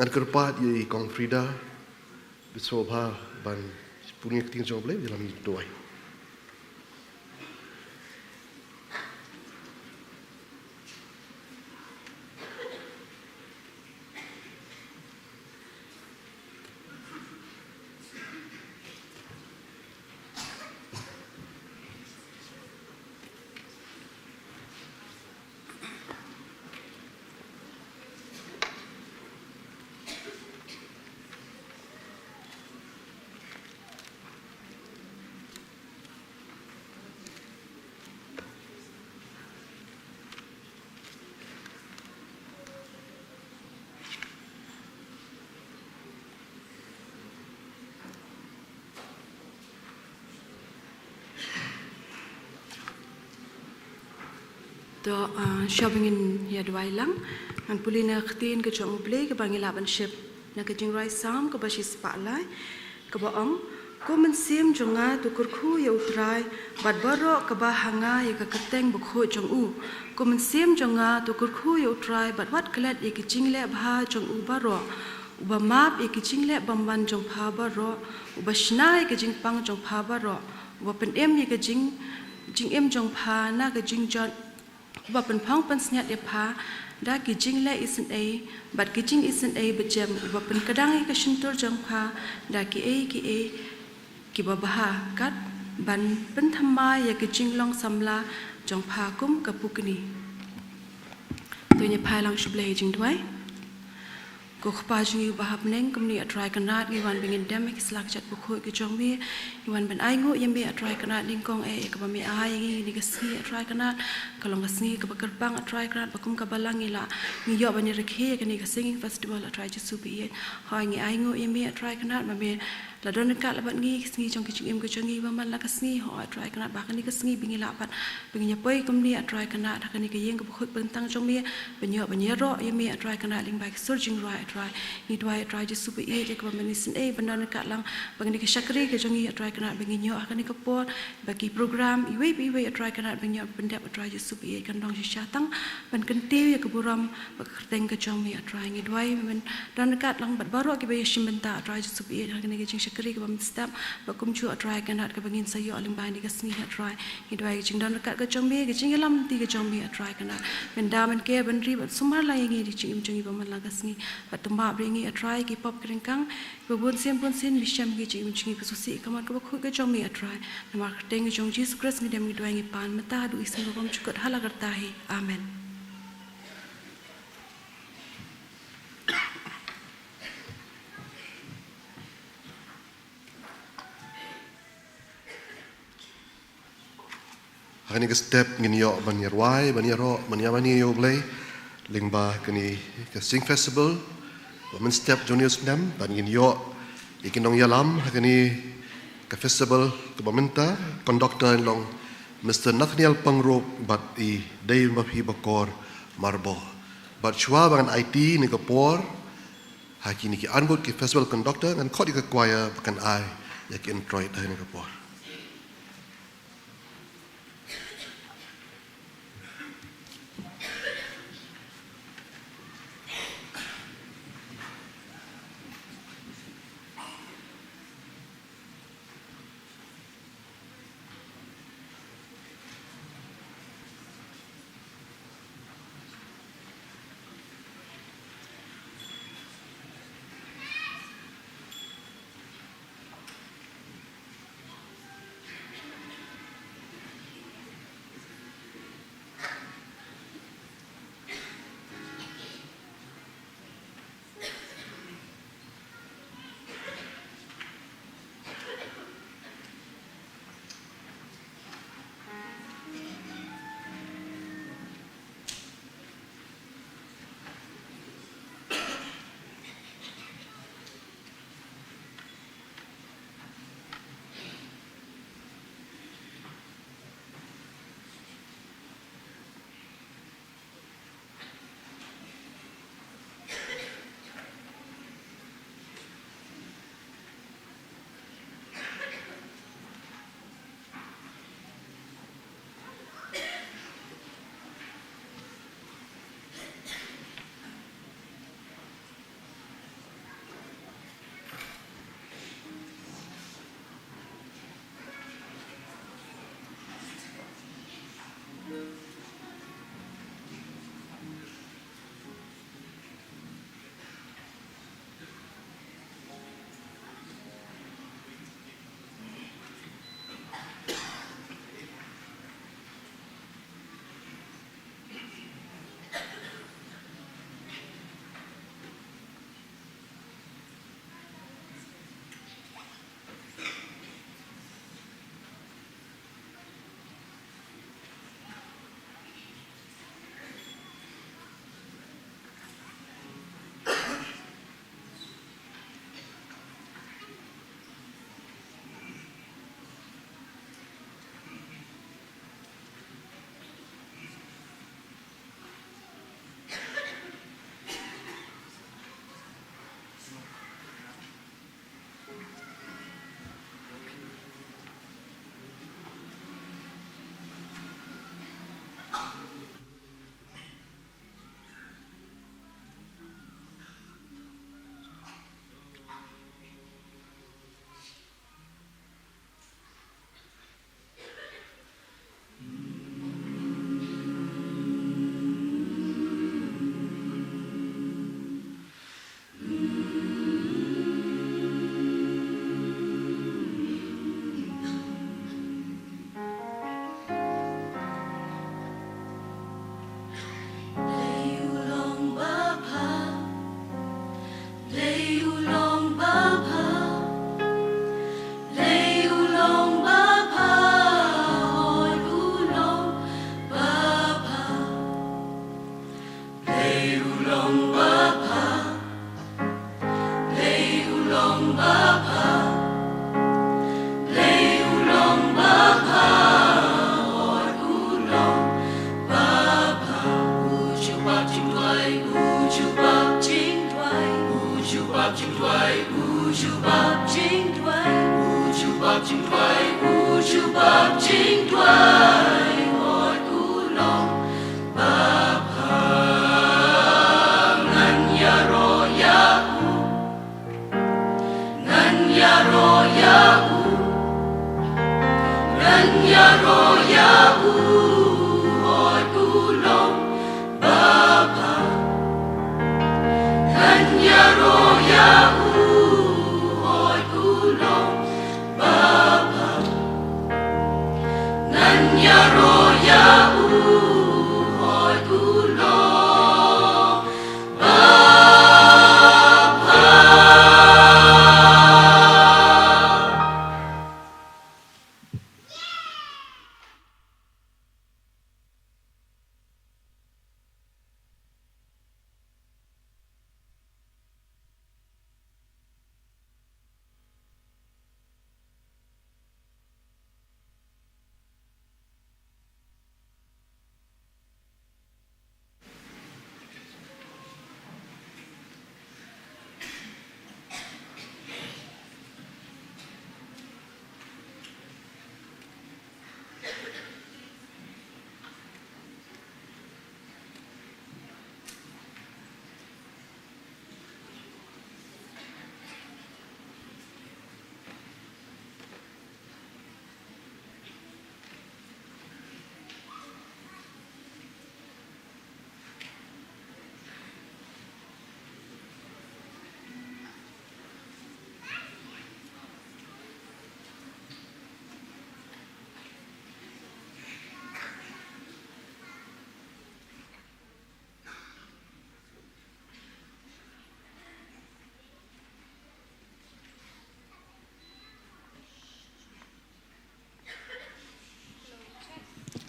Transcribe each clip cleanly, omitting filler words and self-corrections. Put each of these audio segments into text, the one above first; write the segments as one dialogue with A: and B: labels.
A: ngan kerpat i kong Frida sngewbha ban punya keting jong Blei dalam doa.
B: Do shoppingin ya dwai lang an pulina khtin ke jong Blei ke bangilaban ship na ke jingrai sam ke bashi spalai ke baong ko men sim jonga tu Kyrkhu ya utrai bad baro ke bahanga ya ke keteng bukho jong u ko men sim jonga tu Kyrkhu ya utrai bad wat klet ya ke jingle bha jong u baro uba map ya ke jingle bamban jong pha baro uba shnai ke jingpang jong pha baro uba pen em ya ke jing em jong pha na ke jing jon uba pen phang pen snyat ya pha da ki jing le isn't a but ki jing isn't a bejem uba pen kadang ke shintur jong pha da ki ki babaha kat ban pen thamma ya ki jing long samla jong pha kum kapukni tu nya phai lang shuble jing dwai ko khpa jing yu bahap neng kumni atrai kanat ngi wan bingin demic slak chat bu khoi ki jong mi wan ban ai ngo yem bi atrai kanat ding kong ka ba mi ai ngi ni ka si atrai kanat kalong ka si ka ba kerbang atrai kanat ba kum ka balang ila ngi yo ban ni rekhe ka ni ka singing festival atrai ju su bi hai ngi ai ngo yem bi atrai kanat ba me la don ka la ban ngi jong ki em ko jong ngi ba man la ka si ho atrai kanat ba ka ni ka singi bingi la pat bingi nya poi kumni atrai kanat ka ni ka yeng ka bu khoi bentang jong mi ban yo ro yem mi atrai kanat ling ba surging right try ni dwai try just super e ke komenisin e bandar ka lang bagi ke syakri ke jongi try kana bagi nyo akan ke por bagi program iwe try kana bagi nyo pendap try just super e kan dong syatang ban kentiu ya ke buram kerteng ke jongi try ni dwai men dan kat lang bat baru ke bagi shimbenta try just super e akan ke jing syakri ke bam step bakum chu try kana ke bagi sayo alim bani ke sni try ni dwai jing dan kat ke jongi ke jing lam ti ke jongi try kana men da men ke ban ri sumar la yang di jing jongi bam la ke sni tumba bringi atrai ki pop kringkang bubun sim bisham ki jing jingi pesusi kaman ko khu ke jomi atrai namar teng jong Jesus Christ ngi dem ngi doangi pan mata du ising bom chukot hala karta hi amen.
A: Hani ke step ngin yo banirwai baniro mani yo Blei lyngba kini ke sing festival men step junior snam ban ngin yo ikinong yalam kini ke festival ke bamenta conductor long Mr. Nathaniel Pangro bat I day mapi bakor marbo bat chua bangan IT ni ke por hakini ki angot ki festival conductor ngan khot ke choir bakan ai ya ki introit ni ke por.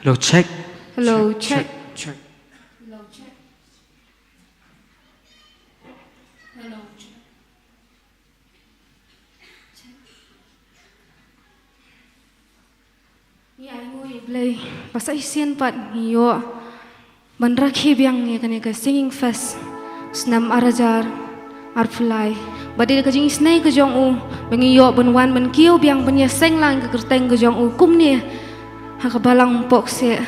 C: Hello, check.
B: Hello, check.
C: Check.
B: Hello, check. Hello, check. Ni ai ngoi Blei. Pasal isian pat yo. Bandrakhi biang ni kan ka singing fest. Snam arajar arfulai. Badi ka jing isnai ka jong u. Bangi yo benwan ben kiu biang benya seng lang ka kerteng ka jong u kum ni. Ha ka Balang Presbyterian Pohkseh.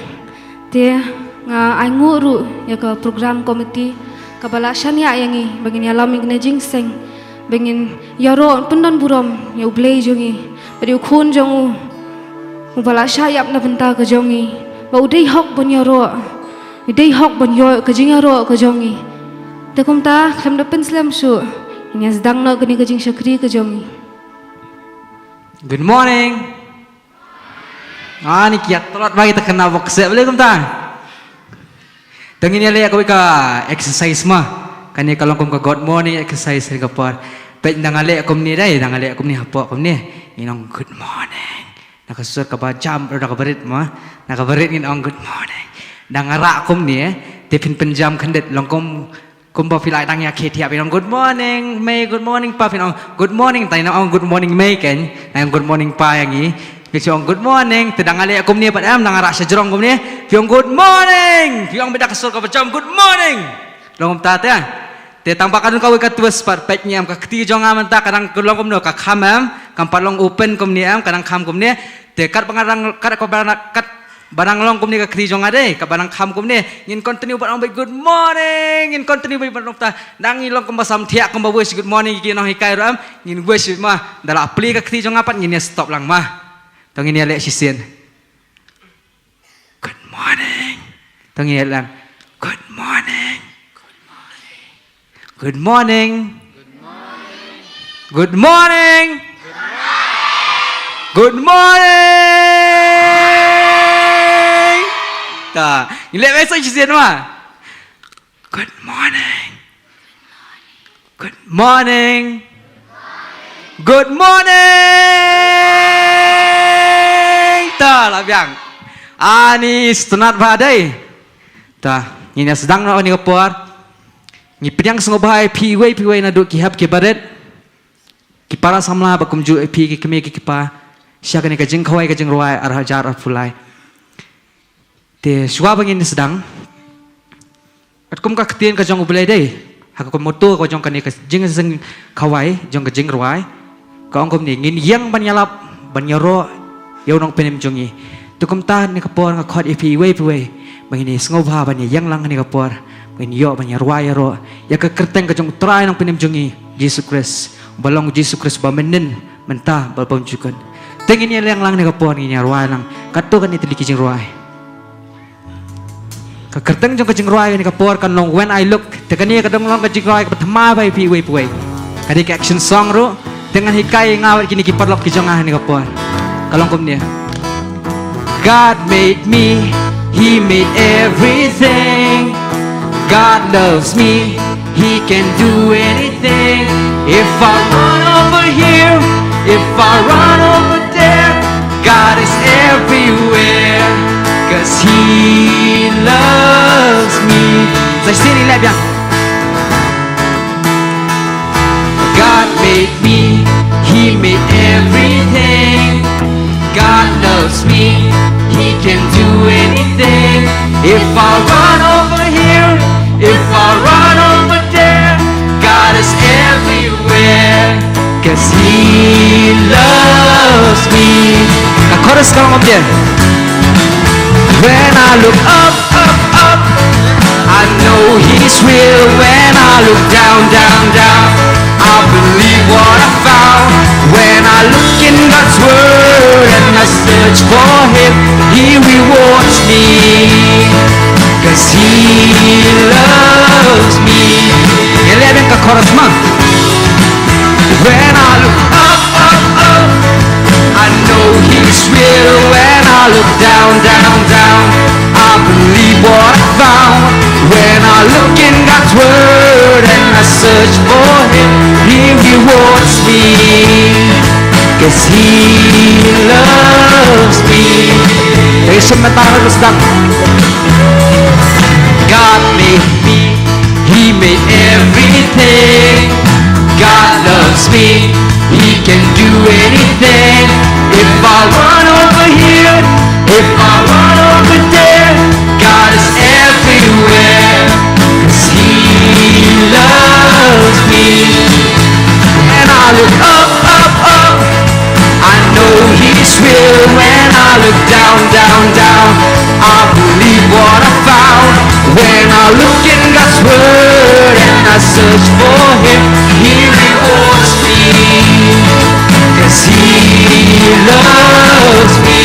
B: Dia nga ai nguru ya ka program komiti ka bala syania yangi bagin alam ing jing seng bagin yaro pendon burom ya Blei jongi badi khun jong u bala syayap na benta ka jongi ba udai hok bon yaro udai hok bon yo ka jing yaro ka jongi te kum ta kham da pen slam su ini sedang na ka ni ka jing syakri ka jongi.
C: Good morning. Ni kiat telat bagi terkena Pohkseh boleh kum ta? Tengin ya le aku ka exercise mah. Kan ni kalau kum ka good morning exercise ni ka par. Pet nang ale kum ni dai, nang ale kum ni apa kum ni. Inong good morning. Nak susur ka ba jam ro ka berit mah. Nak ka berit inong good morning. Dang ara kum ni te pin penjam khandet long kum ba filai dang ya ke tiap inong good morning, May good morning pa inong good morning tai inong good morning May kan. Nang good morning pa yang ni. Piong good morning, tedang ale akum ni padam nang arak sejerong kum ni. Piong good morning, piong beda kesur ka pecam good morning. Long ta te. Te tampakan kau ka tuas par pet nyam ka kti jong am ta kadang kulong kum no ka khamam, kam palong open kum ni am kadang kham kum ni. Te kat pangarang kat ko kat barang long kum ni ka kti jong ade, ka barang kham kum ni. Ngin continue barang good morning, ngin continue barang ta. Dang ilong kum basam thiak kum ba wish good morning ki no hikai ram, ngin wish mah dala pli ka kti jong apat ngin stop lang mah. Tong ini alek sisen. Good morning. Tong ini lang. Good morning. Good morning. Good morning. Good morning. Ta, ini lek besok sisen mah. Good morning. Good morning. Good morning. Ta lah biang. Ani stunat badai. Ta, ini sedang nak ni kapor. Ni pdiang sngewbha piwai na duk kihap ke baret. Ki para samla bakum ju pi ki kemi ki pa. Siaga ni ka jing khawai ka jing ruai arhajar arfulai. Te suwa bangin sedang. Atkum ka ktien ka jong Blei dai. Hak ko moto ko jong ka ni ka jing sing khawai jong ka jing ruai. ka ong kom ni ngin yang banyalap banyaro yaw nong penem jongi tukum ta ni kapor nga khot ipi we bangini sngewbha banya yang lang ni kapor bangin yo banya ruaya ro ya ka kerteng ka jong try nong penem jongi Jesus Christ balong Jesus Christ ba menen mentah balpon jukon tengin yang lang ni kapor ni ruaya lang katu kan itu dikijing ruaya ka kerteng jong ka jing ruaya ni kapor kan long when I look tekani ka dong long ka jing ruaya ka thama ba ipi we kadi ka action song ro dengan hikai ngawat kini kiparlok ki jong ah ni kapor kalong kom dia God made me, He made everything. God loves me, He can do anything. If I run over here, if I run over there, God is everywhere, 'cause He loves me. Say sini lab yang. God made me, He made everything. God loves me, He can do anything. If I run over here, if I run over there, God is everywhere, 'cause He loves me. Ka chorus ka ngom dia. When I look up, up, up, I know He's real. When I look down, down, down, I believe what I found. When I look in God's Word and I search for Him, He rewards me, 'cause He loves me. Eleven ka chorus ma. When I look up, up, up, I know He's real. When I look down, down, down, I believe what I found. When I look in God's Word and I search for Him, He rewards me, 'cause He loves me. God made me, He made everything. God loves me, He can do anything. If I run over here, if I run over there, God is everywhere, 'cause He loves me. When I look up, up, up, I know He's real. When I look down, down, down, I believe what I found. When I look in God's Word and I search for Him, He rewards me, 'cause He loves me.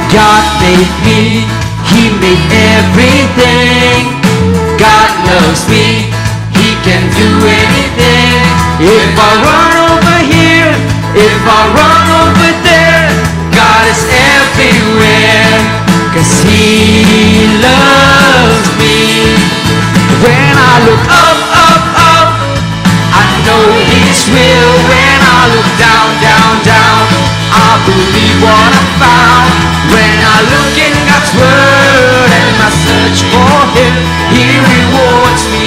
C: God made me, He made everything. God loves me, He can do anything. If I run over here, if I run over there, God is everywhere, 'cause He loves me. When I look up, up, up, I know He's real. When I look down, down, down, I believe what I found. When I look in God's Word and I search for Him, He rewards me,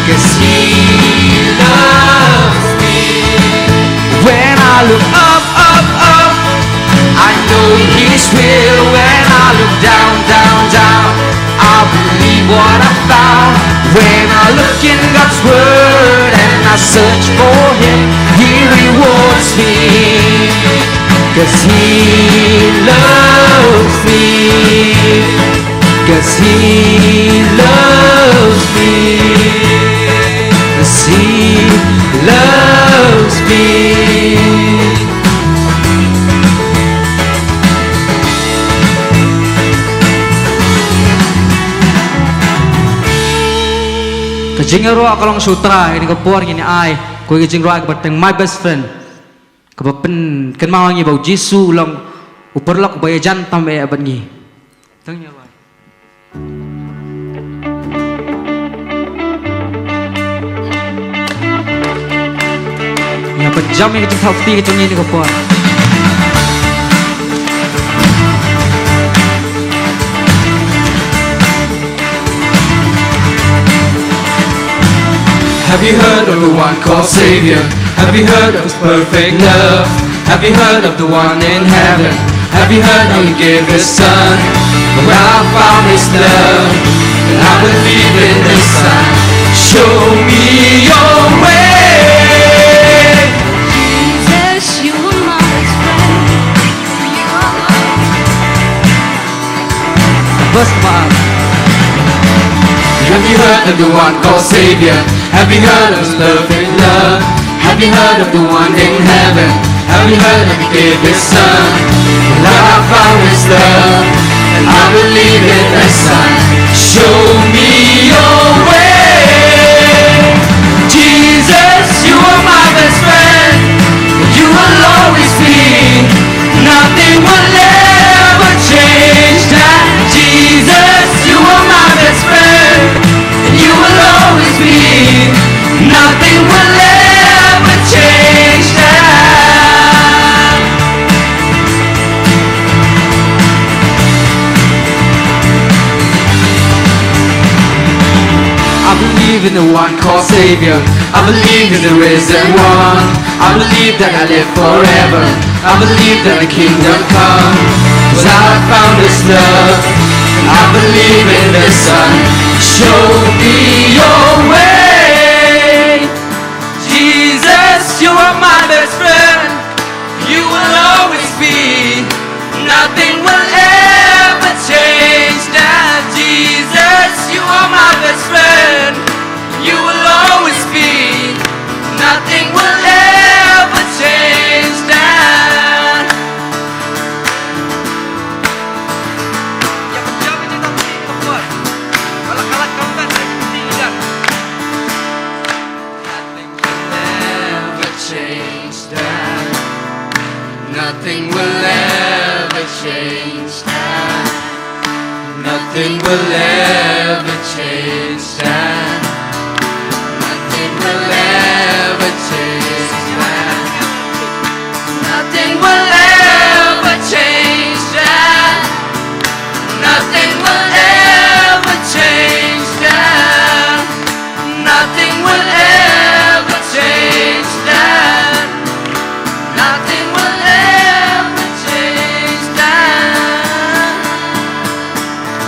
C: 'cause He loves me. When I look up, up, up, I know He's real. When I look down, down, down, I believe what I found. When I look in God's Word and I search for Him, He rewards me, 'cause He loves me, 'cause He loves me, 'cause He loves me. Kajingero akalong sutra ini kapor ini ai koi kajingero ak bateng my best friend kapapen kan mawangi bau Jisu ulang uperlok baya jantam e abat ngi tengnya wai ya pejam yang kecil happy kecil ini kapor.
D: Have you heard of the one called Savior? Have you heard of His perfect love? Have you heard of the one in heaven? Have you heard how He gave His Son? Well, I found His love, and I believe in the Son. Show me your way.
E: Jesus, you are my best friend. You are
C: Verse 1.
D: Have you heard of the one called Savior? Have you heard of His perfect love? Have you heard of the one in heaven? Have you heard that He gave His Son? Well, I found His love, and I believe in the Son. Show me your way. Jesus, you are my best friend. You will always be. Nothing will ever change that. Jesus, you are my best friend. And you will always be. Nothing will ever change that. I believe in the one called Savior. I believe in the risen one. I believe that I live forever. I believe that the kingdom come. 'Cause I found His love, and I believe in the Son. Show me your way. Jesus, you are my best friend. You will always be. Nothing will ever change that. Jesus, you are my best friend. You will always be. Nothing will ever change that. Nothing will ever change that. Nothing will ever change that. Nothing will ever change that. Nothing will ever change that. Nothing will ever change that. Nothing will ever change that. Nothing will ever change that.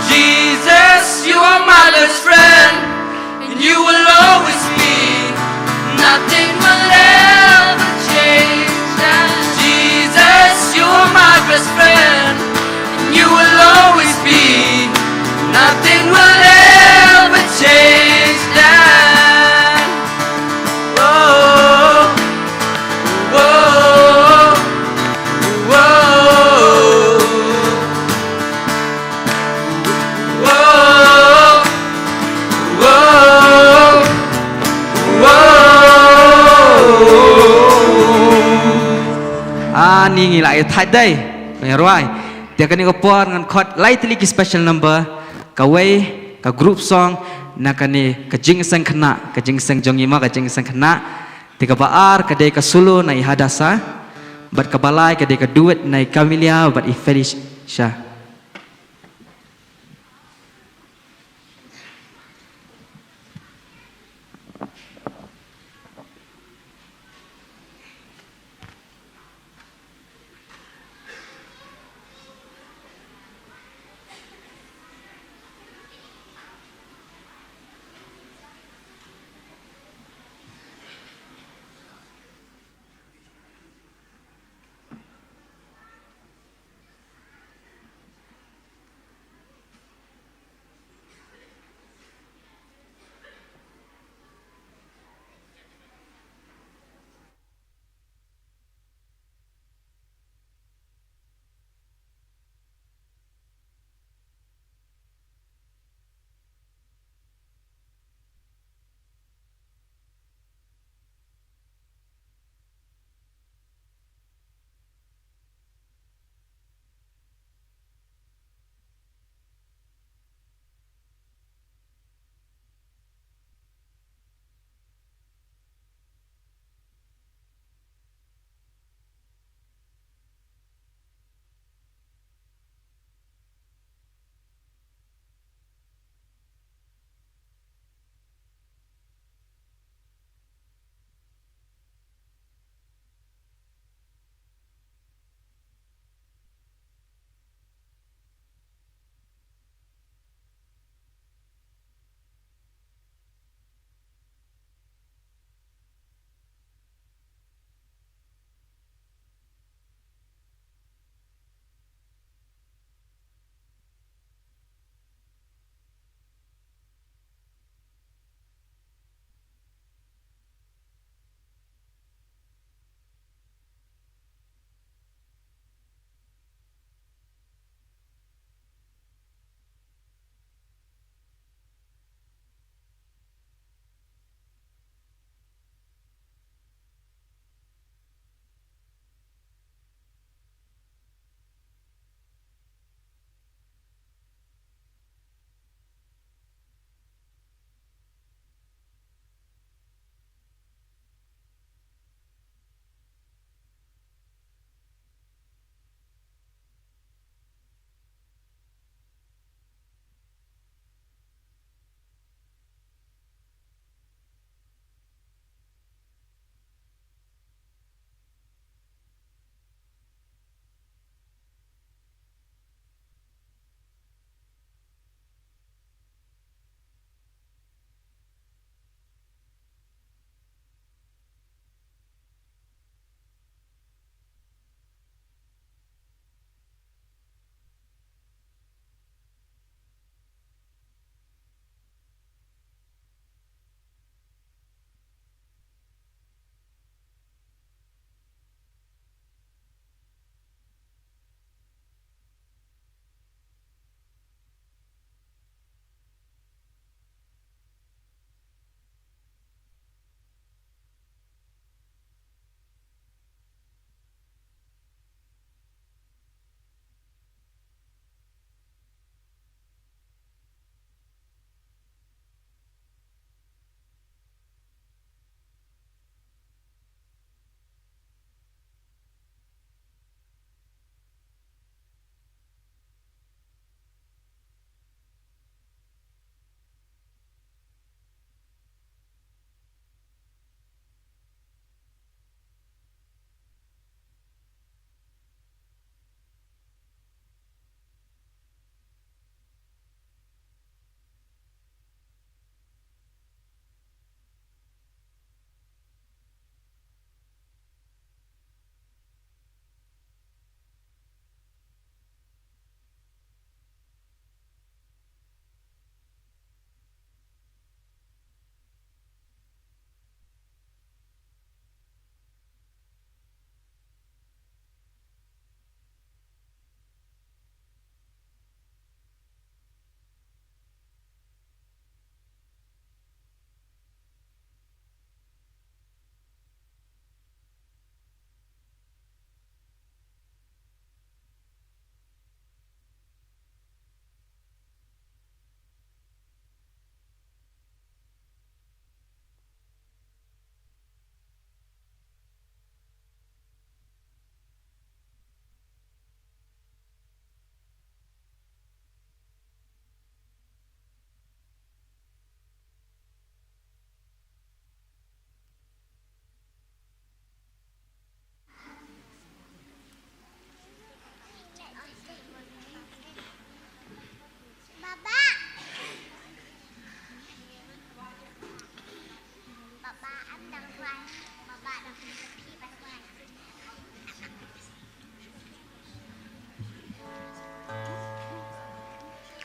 D: Jesus, you are my best friend, and you will always be. Nothing will ever change that. Jesus, you are my best friend, and you will always be. Nothing will ever change that. Whoa, whoa, whoa, whoa, whoa, whoa.
C: Ni ngi lại thay đây. Mày rồi. Dia kan ko por ngan khot lightly ki special number. Ka way ka group song na kan ni ka jing sang khna, ka jing sang jongima ka jing sang khna. Tiga baar ka de ka sulu na ihadasa. Bat ka balai ka de ka duet na kamilia bat I finish sha.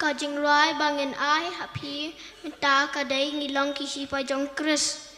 F: ka jingrai bangin ai happy minta ka dai ngilong kisi pa jong Chris.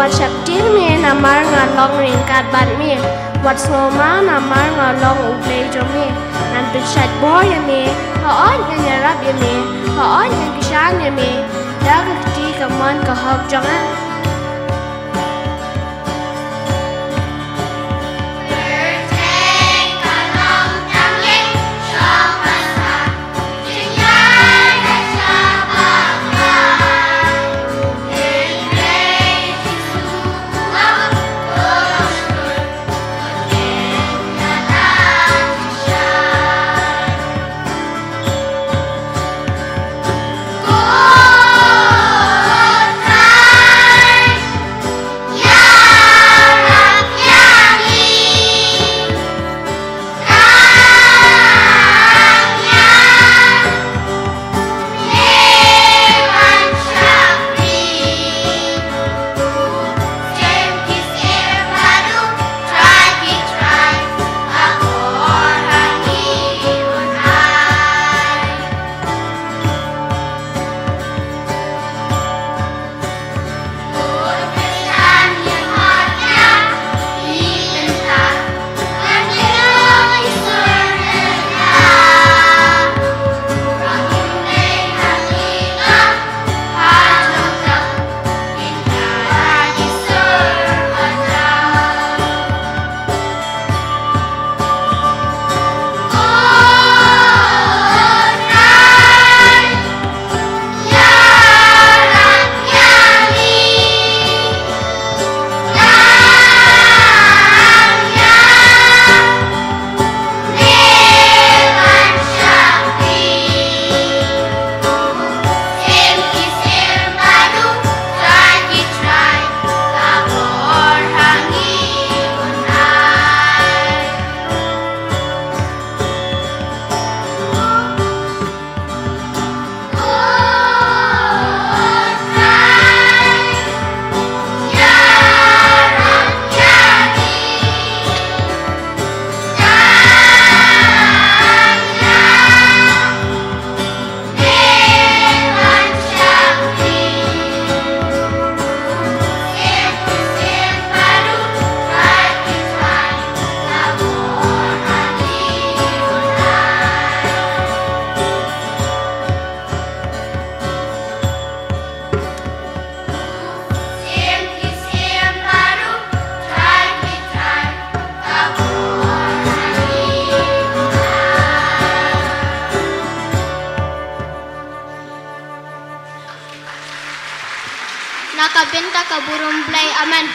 G: Wat Shaktir me namar nga long ring kat bat me Wat Snowma namar nga long ublay jo me Nan Bishat boy me Haon nga nyarap me Haon nga kishan me Dagag ti kaman kahog jongan
F: Go! kaburum Blei. Amen.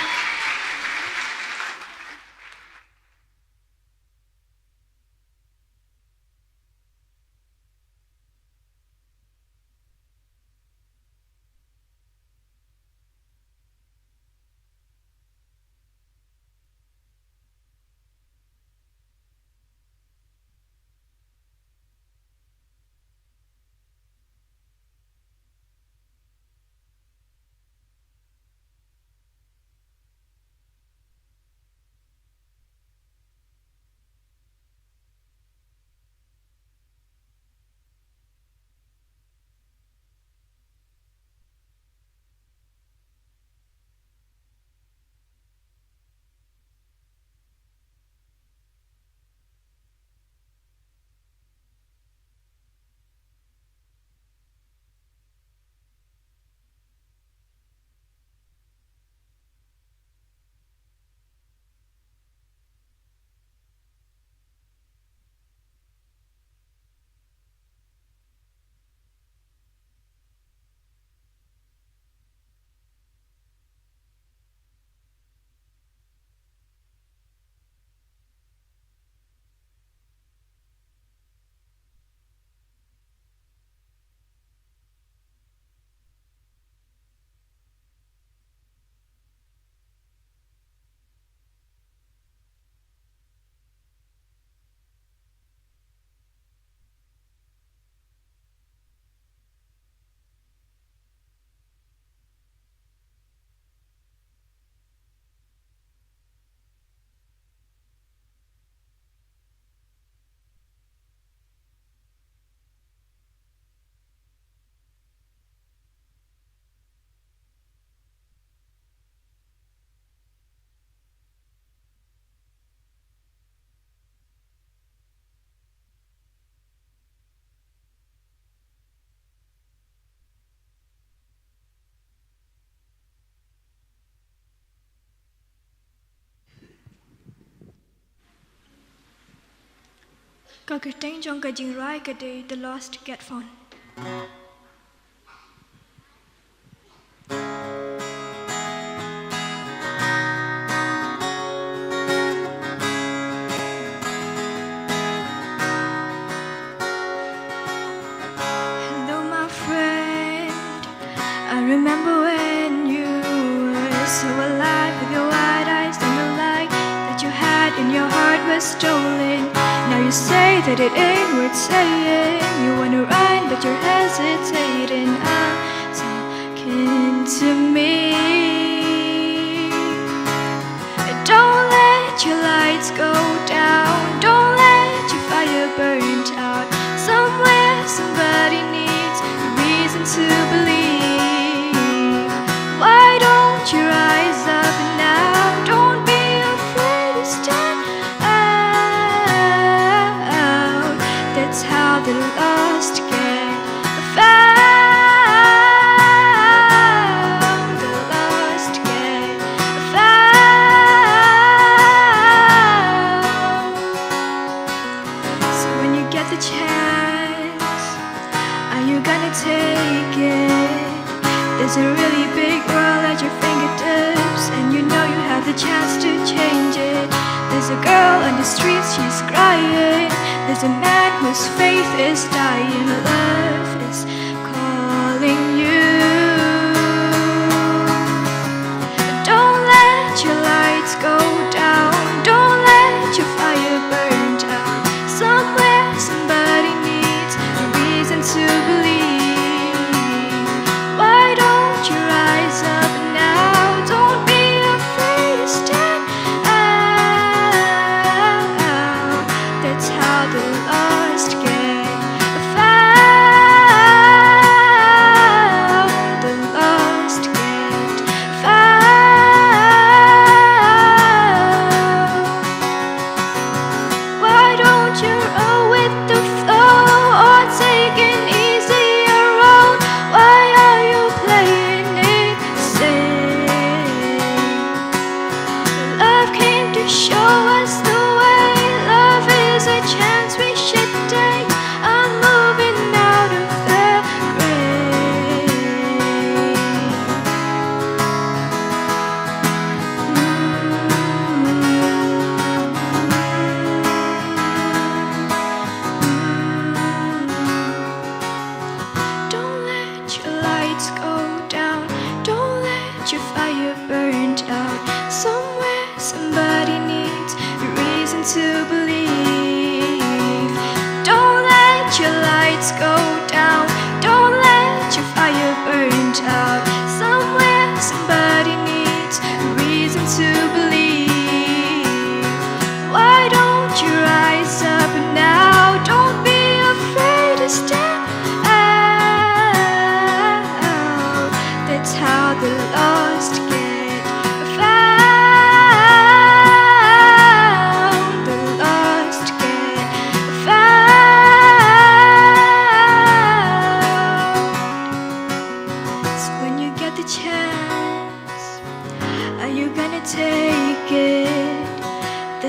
E: Kakuteng jong ka jingrai ka day the lost get found. Hello, my friend. I remember when you were so alive with your wide eyes and the light that you had in your heart was stolen. Now you say that it ain't worth saying. You wanna run, but you're hesitating. Talking to me. Don't let your lights go down. Don't let your fire burn out. Somewhere somebody needs a reason to believe. Why don't you rise up now? Don't be afraid to stand out. That's how the lost get found. The lost get found. So when you get the chance, are you gonna take it? There's a really big world at your fingertips, and you know you have the chance to change it. There's a girl on the streets, she's crying. There's a man whose faith is dying. Love is calling you. Don't let your lights go down. Don't let your fire burn out. Somewhere somebody needs a reason to believe. Why don't you rise up now? Don't be afraid to stand out. That's how the lost get found.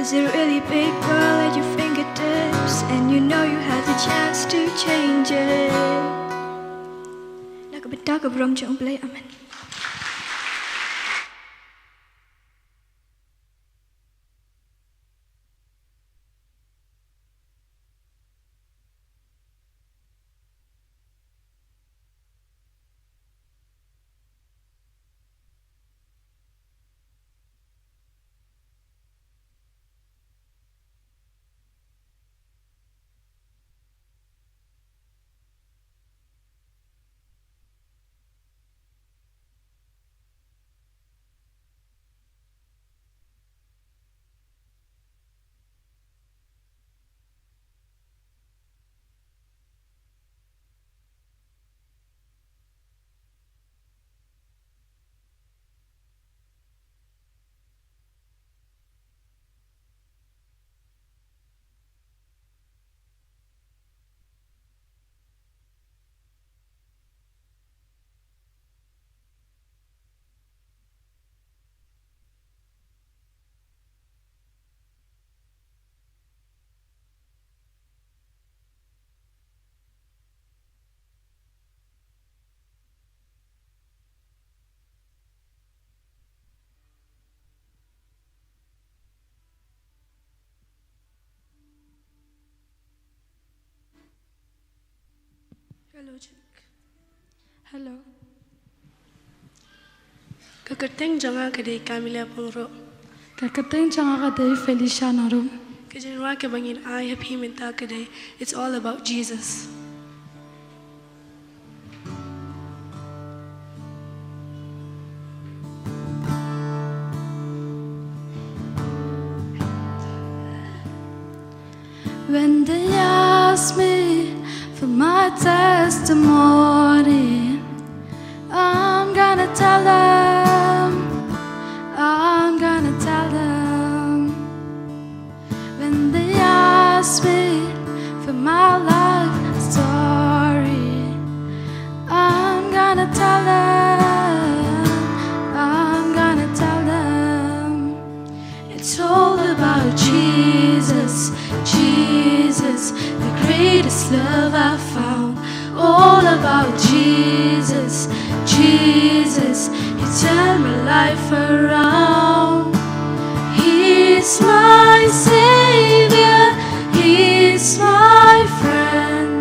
E: There's a really big world at your fingertips, and you know you have the chance to change it. Blei. Amen.
H: Hello, check. Hello. Kakateng janga kadai Camila Pongro.
I: Kakateng janga kadai Felicia Narum.
H: Kajanwa kabangin I happy minta kadai. It's all about Jesus.
I: When they ask me for my testimony, I'm gonna tell them, I'm gonna tell them. When they ask me for my life story, I'm gonna tell them, I'm gonna tell them. It's all about Jesus, Jesus, the greatest love I found. All about Jesus, Jesus, He turned my life around. He's my Savior, He's my friend.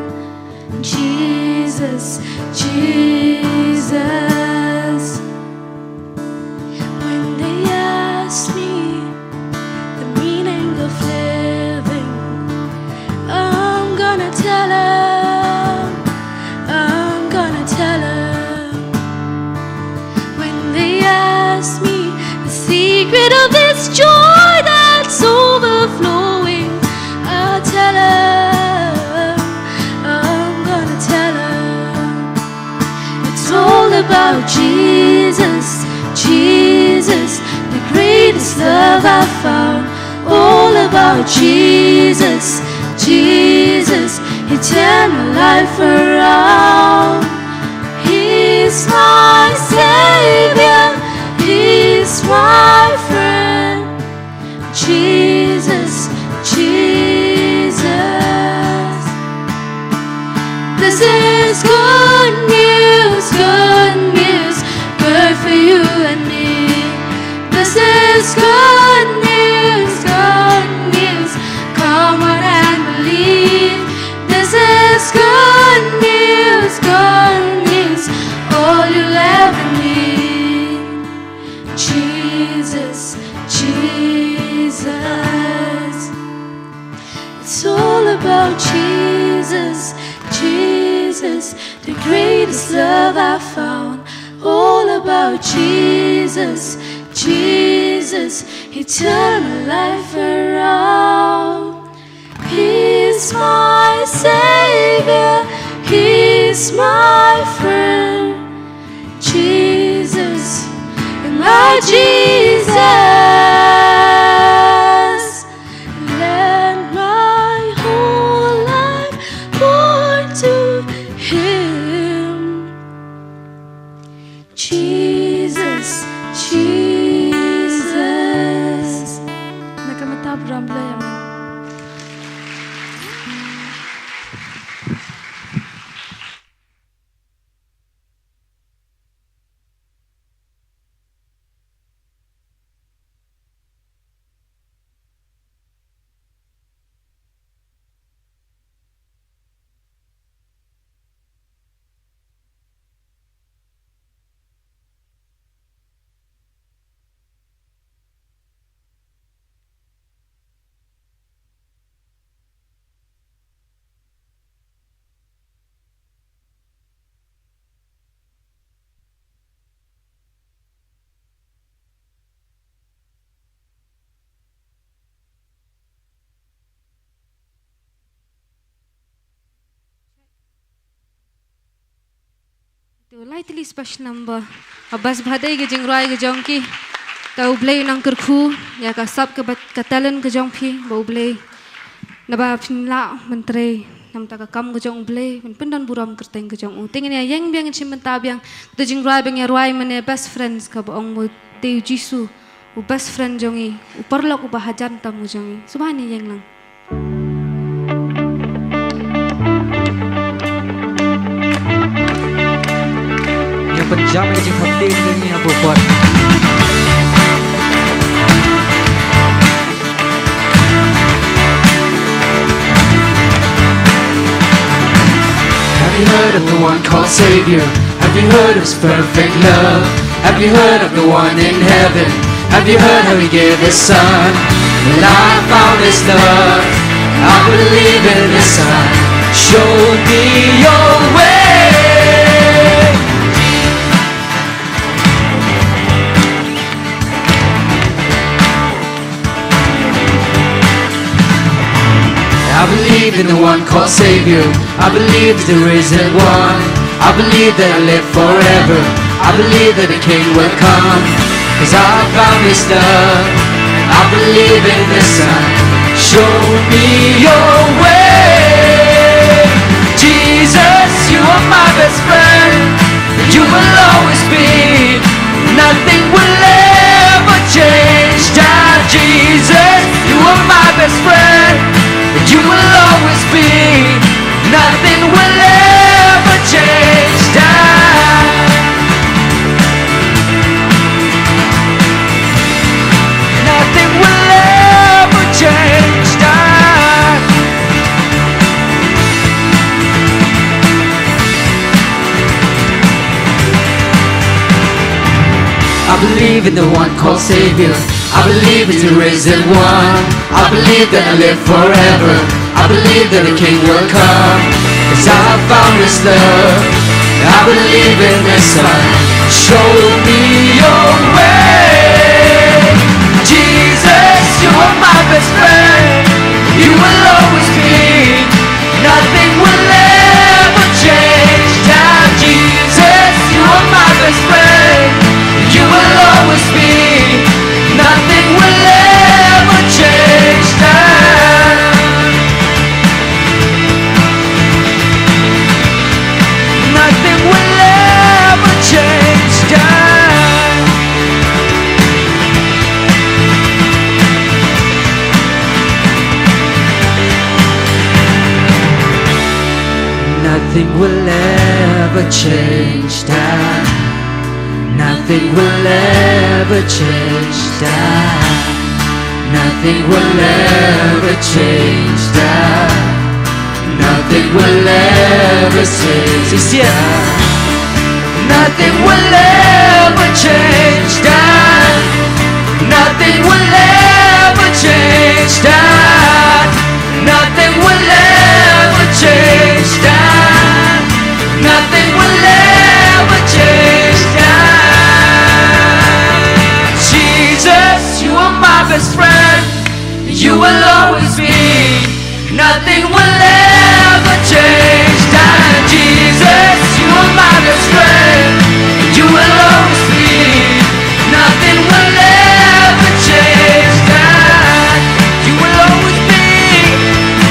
I: Jesus, Jesus. When they ask me the meaning of living, I'm gonna tell them, I'm gonna tell them. When they ask me the secret of this joy that's overflowing, I'll tell them, I'm gonna tell them. It's all about Jesus, Jesus, the greatest love I found. All about Jesus, Jesus, He turned my life around. He's my Savior, He's my friend. Jesus, Jesus. This is good news, good for you and me. This is good news, come on and believe. This is good news, all you'll ever need. Jesus, Jesus. It's all about Jesus, Jesus, the greatest love I found. All about Jesus, Jesus, He turned my life around. He's my Savior, He's my friend. Jesus, my Jesus. Let my whole life point to Him. Jesus, Jesus. ta bram Blei amen. Lightly special number. Abas bhadai ke jingroi ke jong ki. Kau Blei nang Kyrkhu ya ka sab ke talent ke jong phi bau Blei. Naba phinla mentre nam ta ka kam ke jong Blei men pendan buram kerteng ke jong. Tingin ya yang biang chim menta biang te jingroi bang ya roi mene best friends ka bong mo te Jisu. U best friend jongi u perlok u bahajan tam jongi. Subhani yang lang.
C: Penjam yang jengkap ini apa buat?
D: Have you heard of the one called Savior? Have you heard of His perfect love? Have you heard of the one in heaven? Have you heard how He gave His Son? Well, I found His love. I believe in His Son. Show me your way. I believe in the one called Savior. I believe that there is that one. I believe that I live forever. I believe that the King will come. 'Cause I found His love. I believe in the Son. Show me your way. Jesus, you are my best friend. You will always be. Nothing will ever change. Jesus, you are my best friend. You will always be. Nothing will ever change that. Nothing will ever change that. I believe in the one called Savior. I believe in the risen one. I believe that I live forever. I believe that the King will come. 'Cause I found His love. I believe in the Son. Show me your way. Jesus, you are my best friend. You will always be. Nothing will ever change that. Jesus, you are my best friend. You will always be. Nothing will ever change that. Nothing will ever change that. Nothing will ever change that. Nothing will ever change that. Nothing will ever change that. Nothing will ever change that. Nothing will ever change that. Nothing will ever change that. Nothing will ever change that. Nothing will ever change that. Jesus, you are my best friend. You will always be. Nothing will ever change that. Jesus, you are my best friend. You will always be. Nothing will ever change that. You will always be.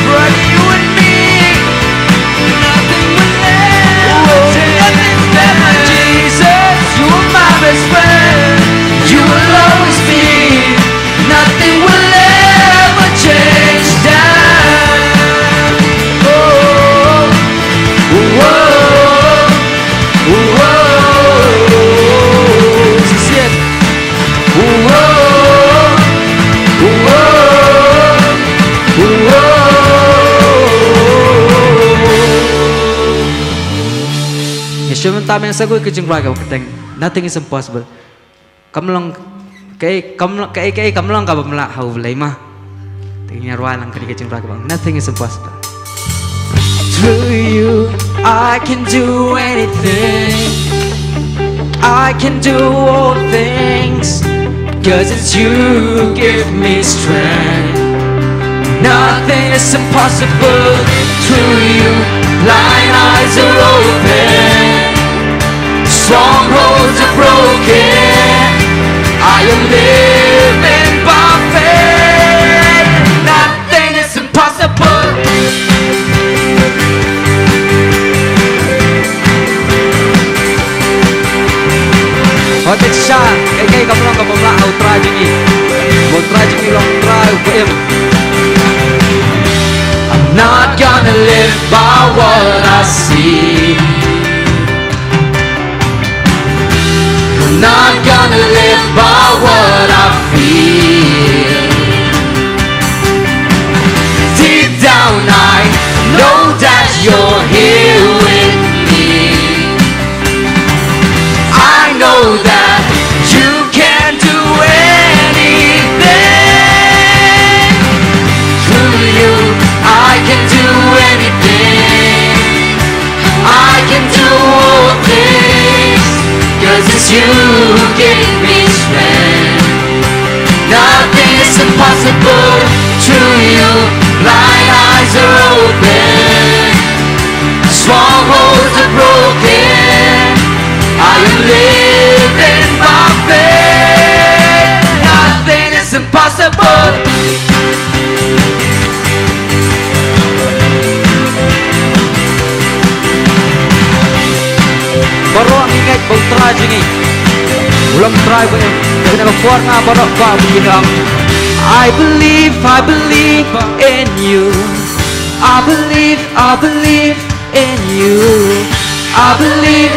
D: Brother, you and me. Nothing will ever change that. Jesus, you are my best friend. You will always be. Nothing will ever
C: Cuma tak yang saya ke jengrai kau keteng. Nothing is impossible. Kamlang kamlang kau bermelak hau Blei mah. Tinggal ruang lang ke jengrai kau. Nothing is impossible. Through you, I can do anything. I can do all things. 'Cause it's you give me strength. Nothing is impossible. Through you, blind eyes are open. Strongholds are broken. I am living by faith. Nothing is impossible. Hotek Shah, kamu lang kapamla au tragedy. Mo tragedy long try for him. I'm not gonna live by what I see. I'm not gonna live by what I feel. Deep down I know that you're here with me. I know that you can do anything. Through you I can do anything. I can do all things. 'Cause it's you who give me strength. Nothing is impossible. Through you, blind eyes are open. Strongholds are broken. I am living by faith. Nothing is impossible. Baru ingat bau tragedi. Ulang try boleh. Kena keluar ngah baru kau bilang. I believe in you. I believe in you. I believe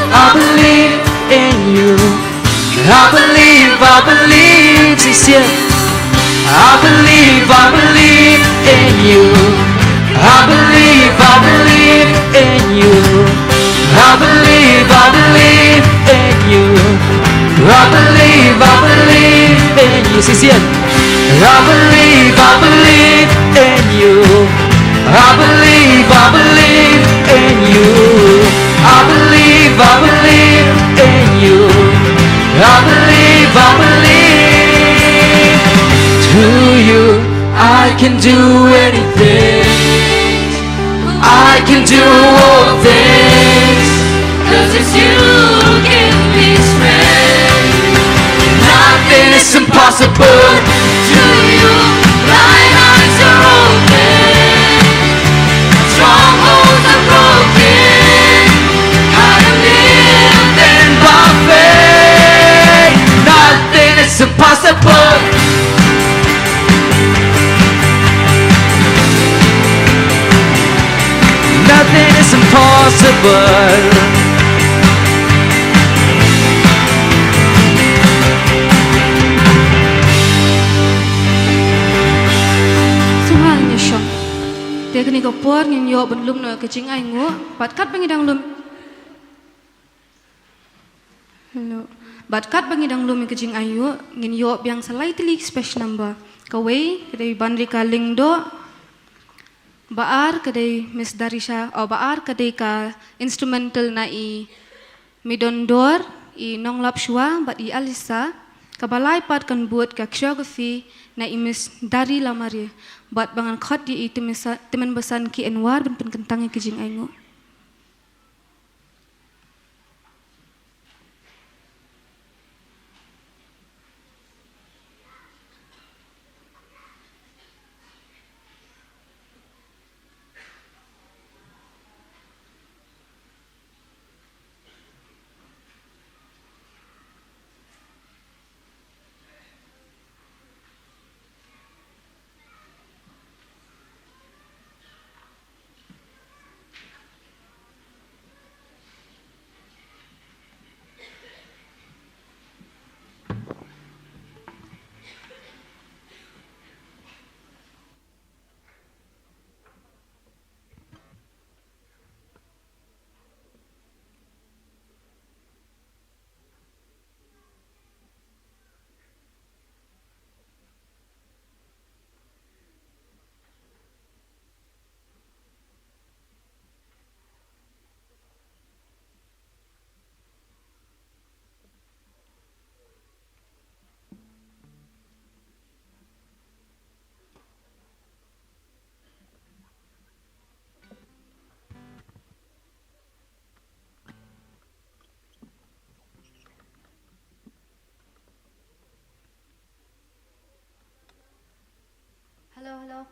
C: in you. I believe, sincere. I believe in you. I believe in you. I believe in you. I believe in you, sincere. I believe in you. I believe in you. I believe in you. I believe. Through you, I can do anything. I can do all things. 'Cause it's you who give me strength. Nothing is impossible. Through you, blind eyes are open. Strongholds are broken. I am living by faith. Nothing is impossible. Nothing is impossible.
I: Suhalnya syok. Dia kini kopor nginyo belum na kecing aingo. Batkat pengidang lum. Hello. Batkat pengidang lum kecing ayu nginyo biang slightly special number. Kawai dari bandrika lingdo. Baar kadai Miss Darisha o baar kadai ka instrumental na I midondor I nonglap shua bat I Alisa kabalai pat kan buat ka choreography na I Miss Dari Lamari bat bangan khot di I teman besan ki Anwar ben kentang ki jing aingo.
E: hello.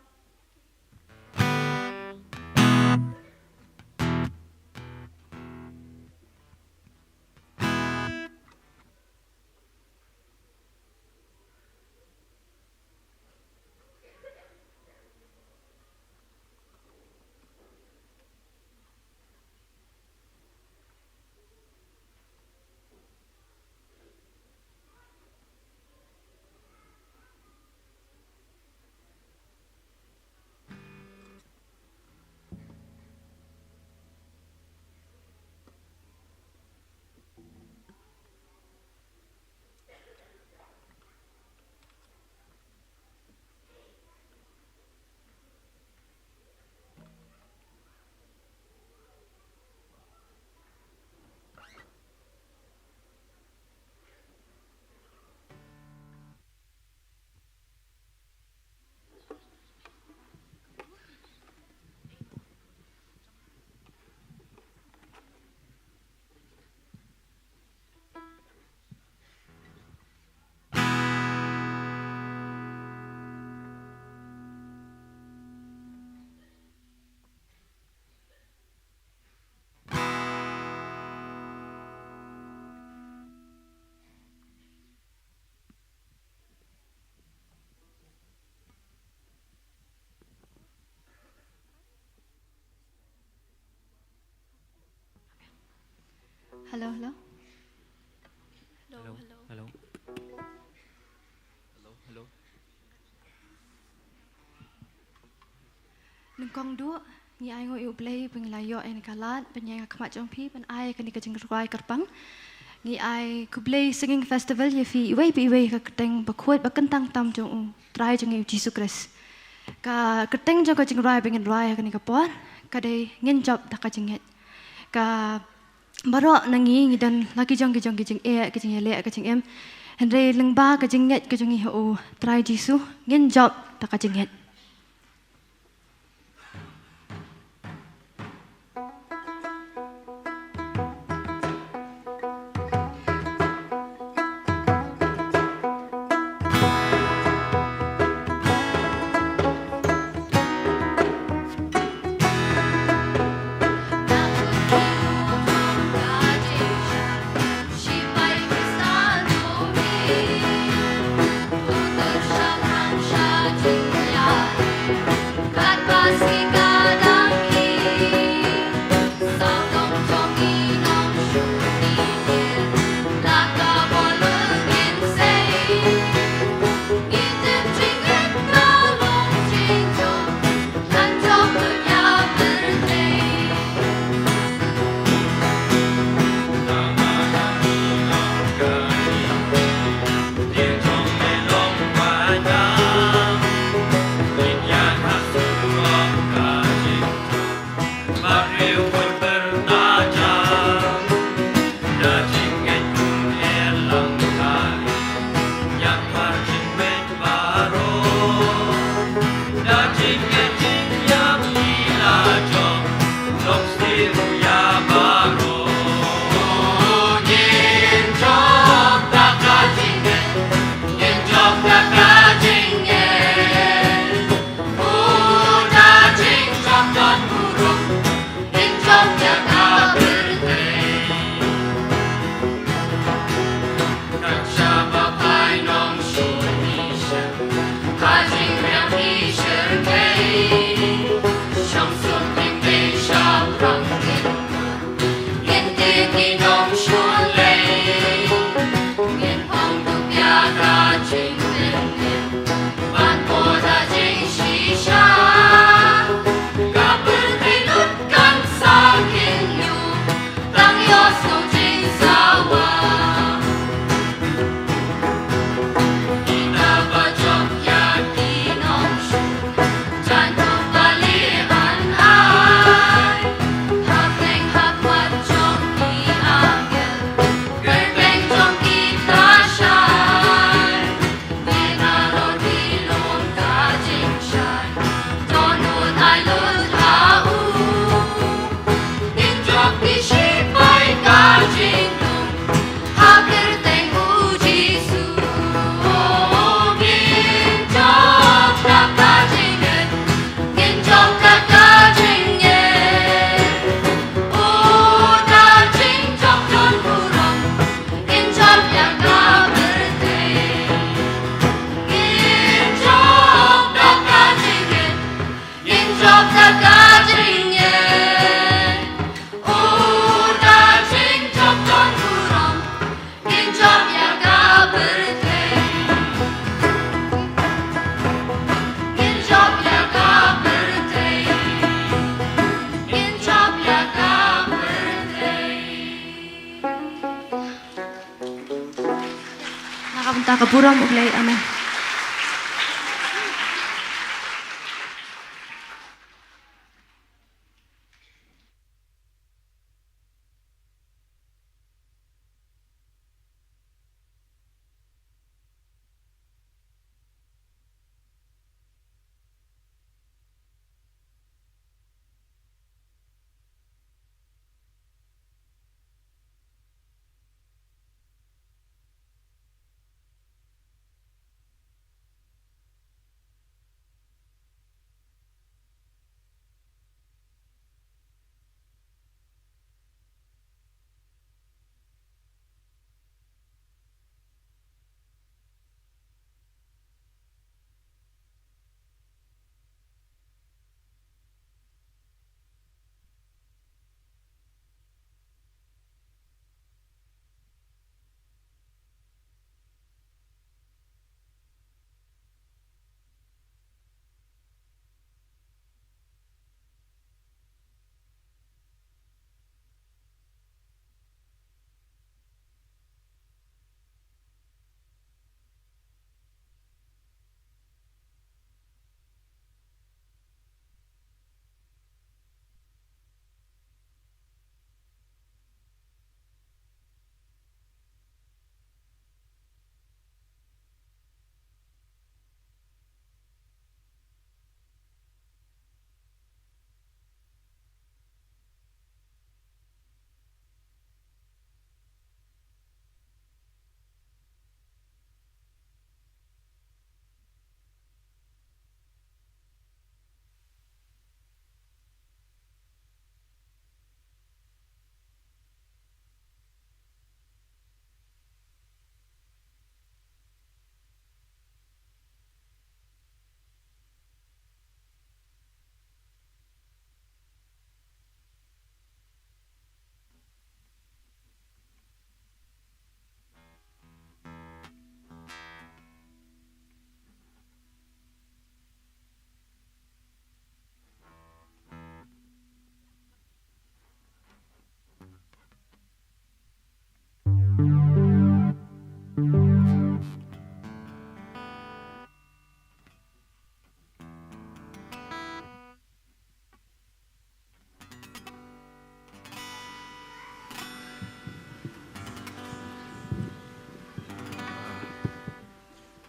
J: Hello, hello.
H: Hello, hello.
C: Hello.
J: Nung kong dua, ni ai ngoi Blei penglayo en kalat penyang khmat jong pi pen ai kan ka jing roi kerpang. Ni ai ku Blei singing festival ye fi iwei pi iwei ka keteng bakhuat ba kentang tam jong trai jong Jesus Christ. Ka keteng jong ka jing roi pengen roi kan ka por ka dei ngin job ta ka jing het. Ka barok nangi dan lagi jong ke jing e ke jing le ke jing em henre lyngba ke jing net ke jing ho trai jisu ngin job ta ka jing het.
E: Yeah.
J: Nakapunta ka Blei. Amen.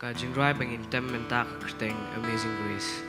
K: Ka jingrai bangin tem mentak kerteng Amazing Grace.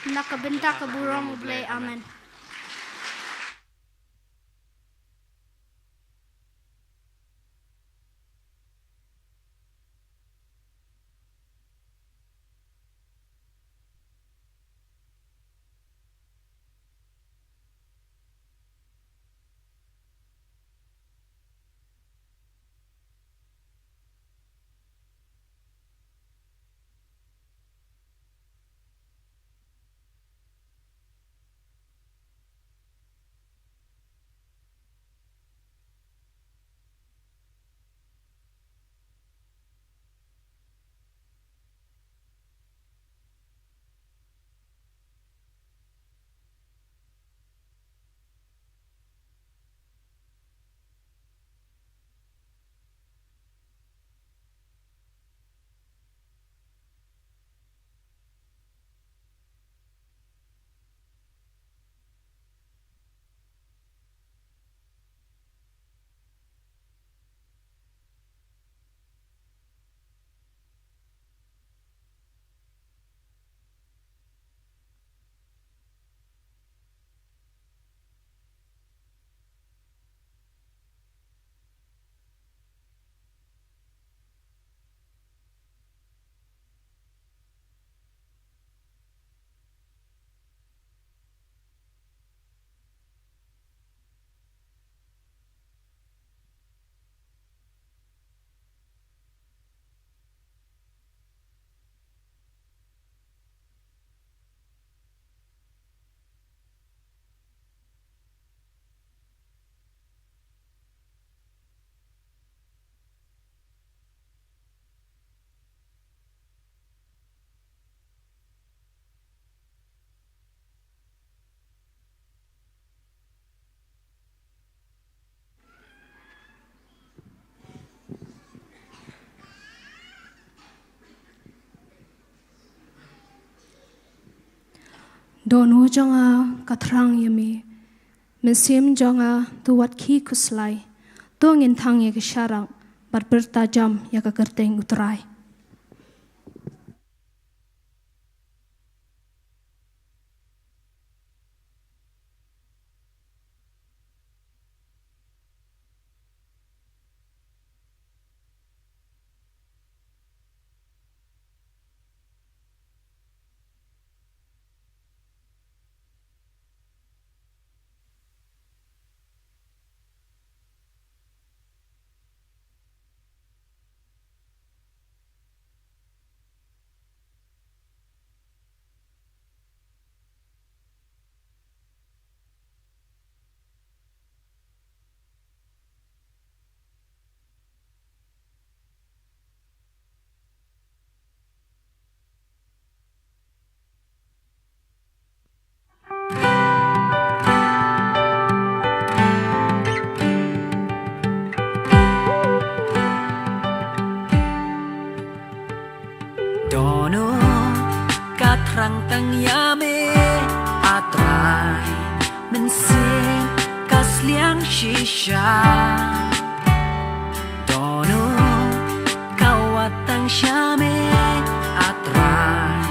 F: Nakabenta ka Blei. Amen.
L: Donu jonga katrang yami. Mesim jonga tuwat ki kuslai. Tungin tang ya kesarang. Bertajam ya kegerteng utrai.
M: Dono katrang tang yame atrai mensing kasliang shisha Dono kawatang syame atrai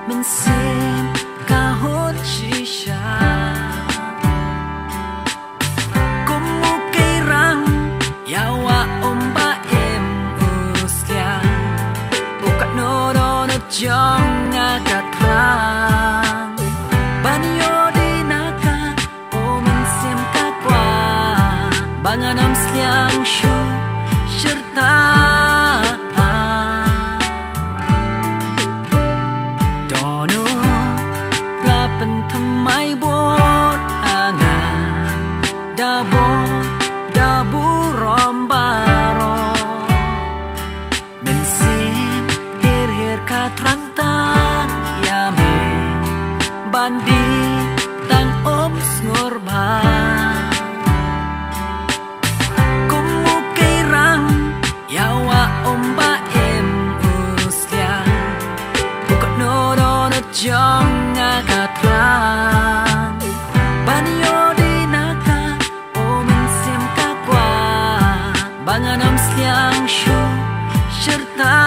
M: mensing kahon shisha Kumukairang yawa omba jong agatrang banyo di naka o mensim kakwa banganam sliang shu serta dono lapen temai bot angan dabu rombaro mensim katrang tan yame bandi tang sngewbha kumukairang yawa omba usliang buka nodono jong agatrang banyo di naka o mensim kakwa banganam sliang shu serta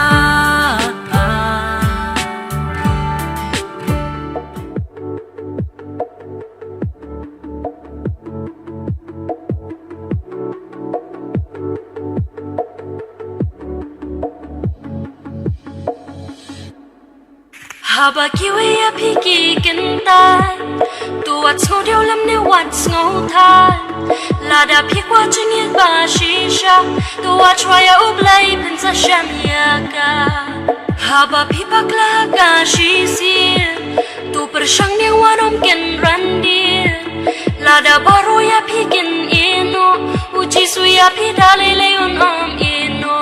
N: Haba kiwi ya piki kentai Tuat ngau diau lam ne wat ngau thai Lada pikwa jingiamane shisha Tuat chwaya Blei pensa shamyaka Haba pipak laga shisi Tu persang ne wanom ken randir Lada baru ya pikin ino Uji su ya pidale leon ino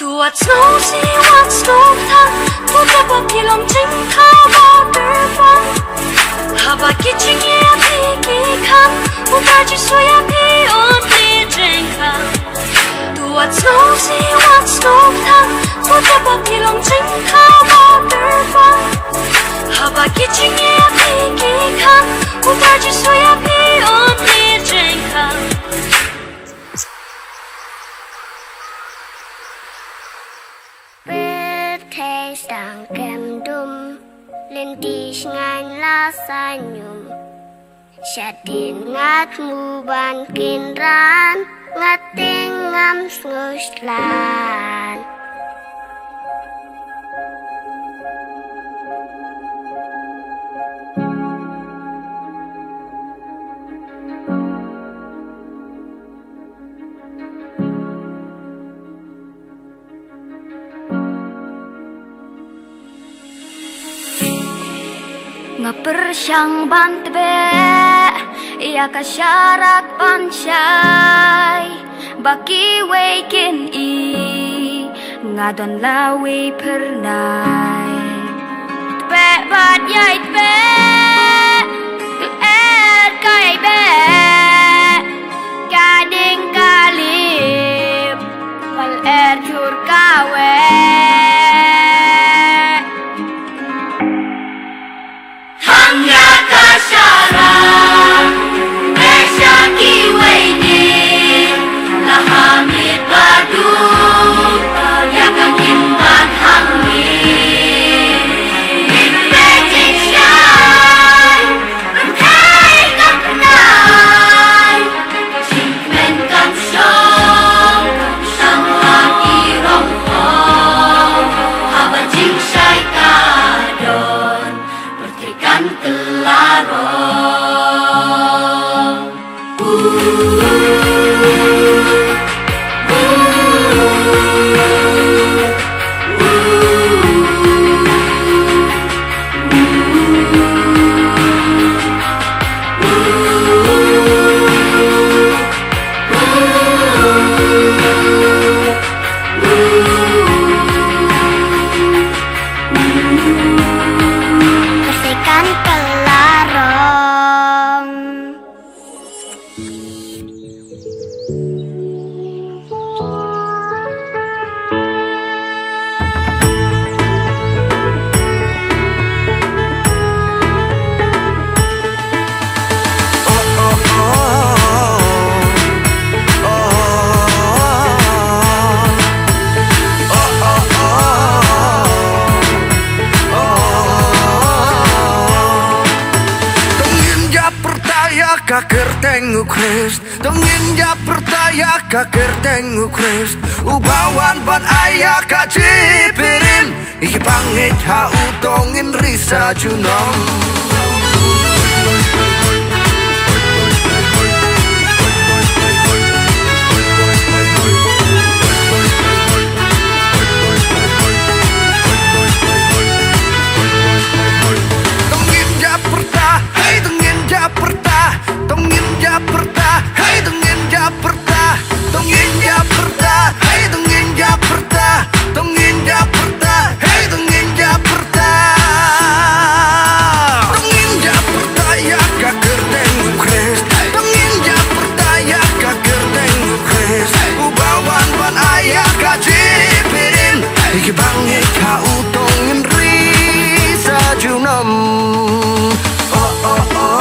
N: Tuat snow see what snow tang Tuat apa pilom jing kau water fun Haba kitchen ya piki kan Utaji suya pi on li jing kan Tuat snow see what snow tang Tuat apa pilom jing kau water fun Haba kitchen ya piki kan Utaji suya pi on li jing kan
G: Sang kem dum lên đi ngang la sa nhum Shadin ngat mu ban kin ran ngat ting ngam snguslan
E: Ngapersyang bantbe ia kasyarak pansyai baki wekin i ngadon lawi pernai tbe bat yai tbe tu kai be gading kalip wal chur kawe
N: pamit padu ya kangin ban hangi in magic shine and kai kam nai chim men kam shong sang lang i rong ho haba jing sai ka don pertikan kelarong bersihkan kelarong.
O: Kakertengu Christ, tongin ja percaya kakertengu Christ, ubawan ban ayah kacipirin, ibangit ha utongin risa junom. Tongin ja perta, hey tongin ja perta. Tongin ja perta, hey tongin ja perta, tongin ja perta, hey tongin ja perta, tongin ja perta, hey tongin ja perta. Tongin ja perta ya kakertengu Christ, tongin ja perta ya kakertengu Christ, ubawan ban ayah kacipirin, ikibangit ka utongin risa junam. Oh oh oh.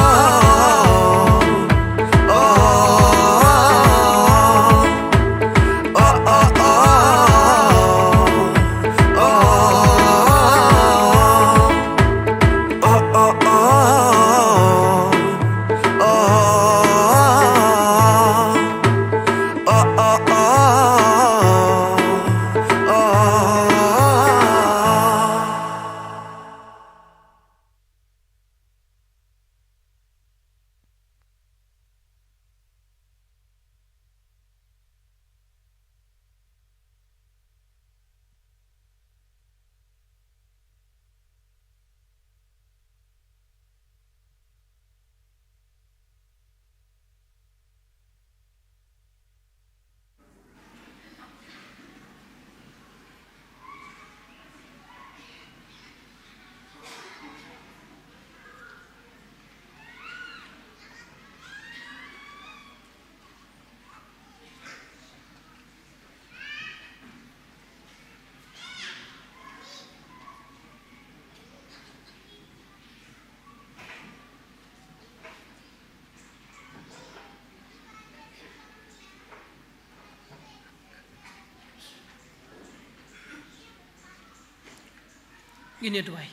P: Ini duai.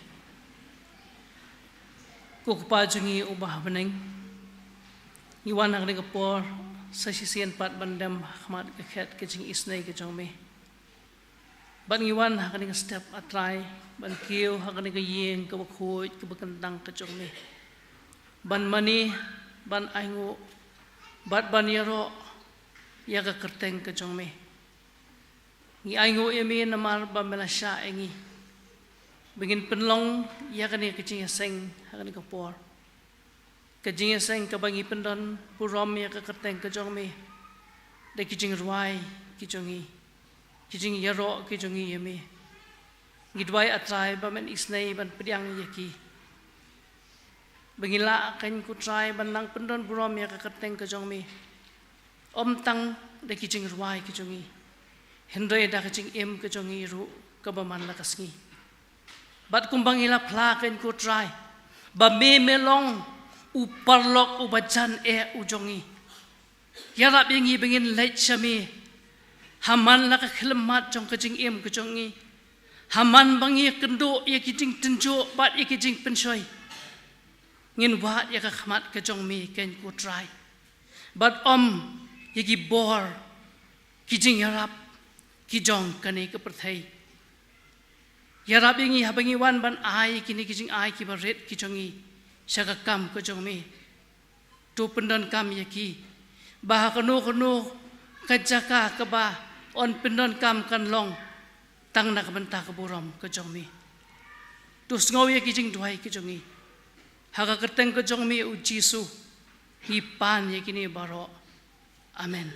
P: Kukpa jungi ubah beneng. Iwan hang dengan por sesisian pat bandam khmat kekat kejing isnai kejong me. Ban iwan hang dengan step atrai ban kiu hang dengan yeng ke bakhoy ke bakentang kejong me. Ban mani ban aingu bat ban yaro ya ke kerteng kejong me. Ngi aingu emi namar ban melasha engi. Begin penlong ya kani kecing seng hakani kapor kecing seng kabangi pendon purom ya ka kerteng kejong me de kecing ruai kijongi kecing yaro kijongi yeme ngidwai atrai bamen isnai ban pdiang yaki bengila kan ku trai ban lang pendon purom ya ka kerteng kejong me om tang de kecing ruai kijongi hendrai da kecing em kijongi ru kabaman lakasngi Bat kumbang ila plaken ko try. Ba memelong uparlok ubajan ujongi. Yarap yang ibingin leit syami. haman la ka khlemat jong ka jing em ka jong ngi haman bangi kendo ya ki jing tenjo bat ya ki jing pensoi ngin wat ya ka khmat ka jong mi ken ku try but ya ki bor ki jing yarap ki jong ka ne ka prathai yarap ngi habangi wan ban ai ki ni ki jing ai ki ba ret ki jong ngi saka kam ka jong mi tu pendan kam ya ki bah kanu ka jaka ka ba on pendan kam kan long tang nak benta ka buram ka jong mi tu sngaw ya ki jing duai ki jong mi haga kerteng ka jong mi u jisu hi pan ya ki ni baro amen.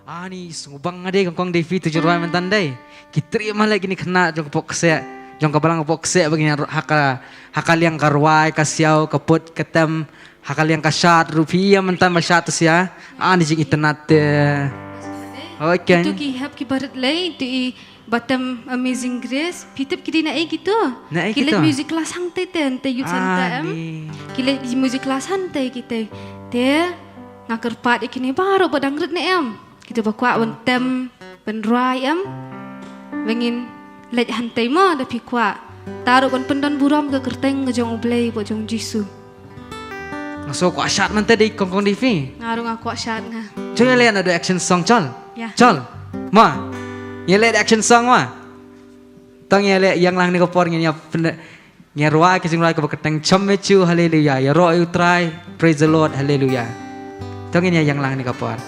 C: Ani sungubang ade kong Devi tu juruan mentandai. Kitri malah gini kena jong Pohkseh, jong ke Balang Presbyterian begini hakal yang karwai kasiau keput ketem hakal yang kasyat rupiah mentan masyat sia. Ani jing internet. Okay.
I: Itu ki hab ki barat lay tu batam Amazing Grace. Pitap ki na gitu. Kilat music class hang te youth center kilat music class hang te kita. Te ngakerpat ikini baru badang red ne kita berkuat bentem benrai bengin lej hantai ma tapi kuat taruh kon pendan buram ke kerteng ke jong Blei buat jong Jisu.
C: Ngaso kuat syat mante di kongkong Devi.
I: Ngaruh ngak kuat syat nga.
C: Coba lihat ada action song col.
I: Ya.
C: Col. Ma. Ya lihat action song ma. Tong ya lihat yang lang ni ko por nya nya roa ke jong lai ke kerteng chamechu haleluya. Ya roa you try praise the Lord haleluya. Tong ya yang lang ni ko por.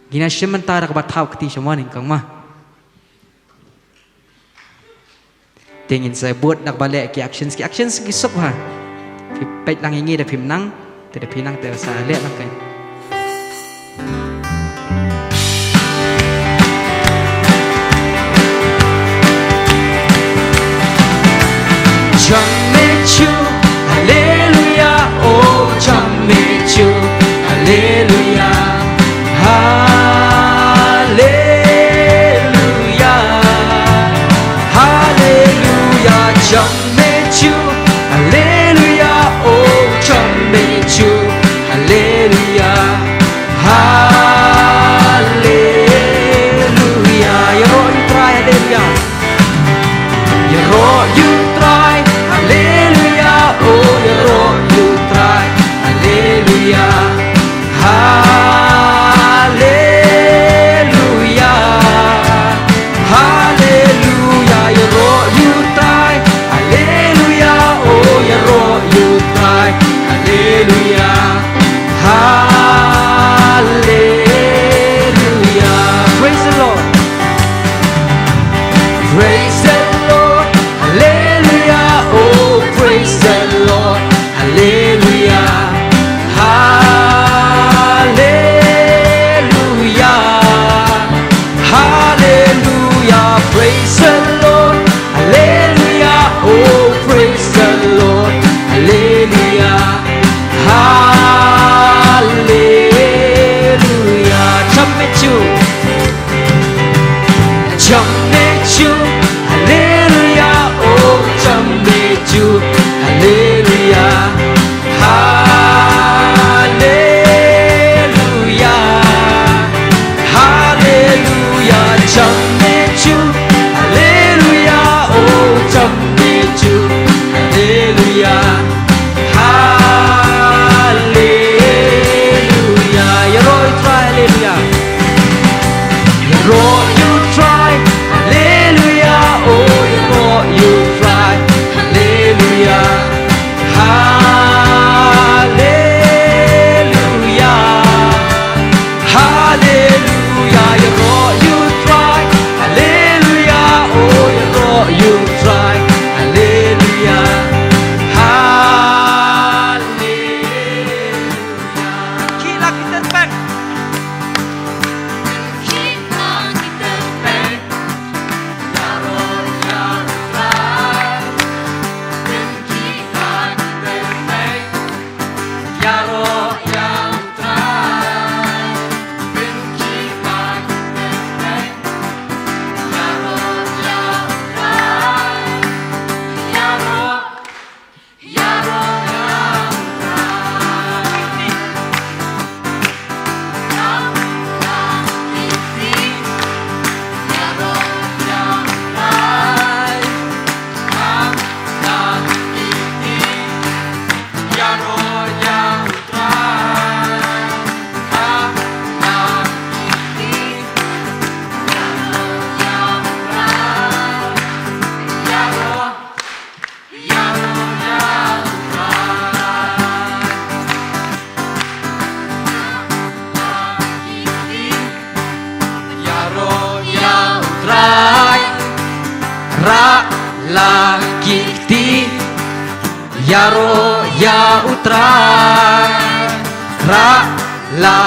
C: Gina sementara kebat tahu keti semua ni kang mah. Tengin saya buat nak balik ke action kisok ha. Pipet lang ingi dah pimnang, tidak pinang tidak saya lihat lah kan.
D: Chamechu, haleluya, oh chamechu, haleluya. Chamechu, hallelujah, oh chamechu, hallelujah, hallelujah.
C: Yaro ya utrai ra la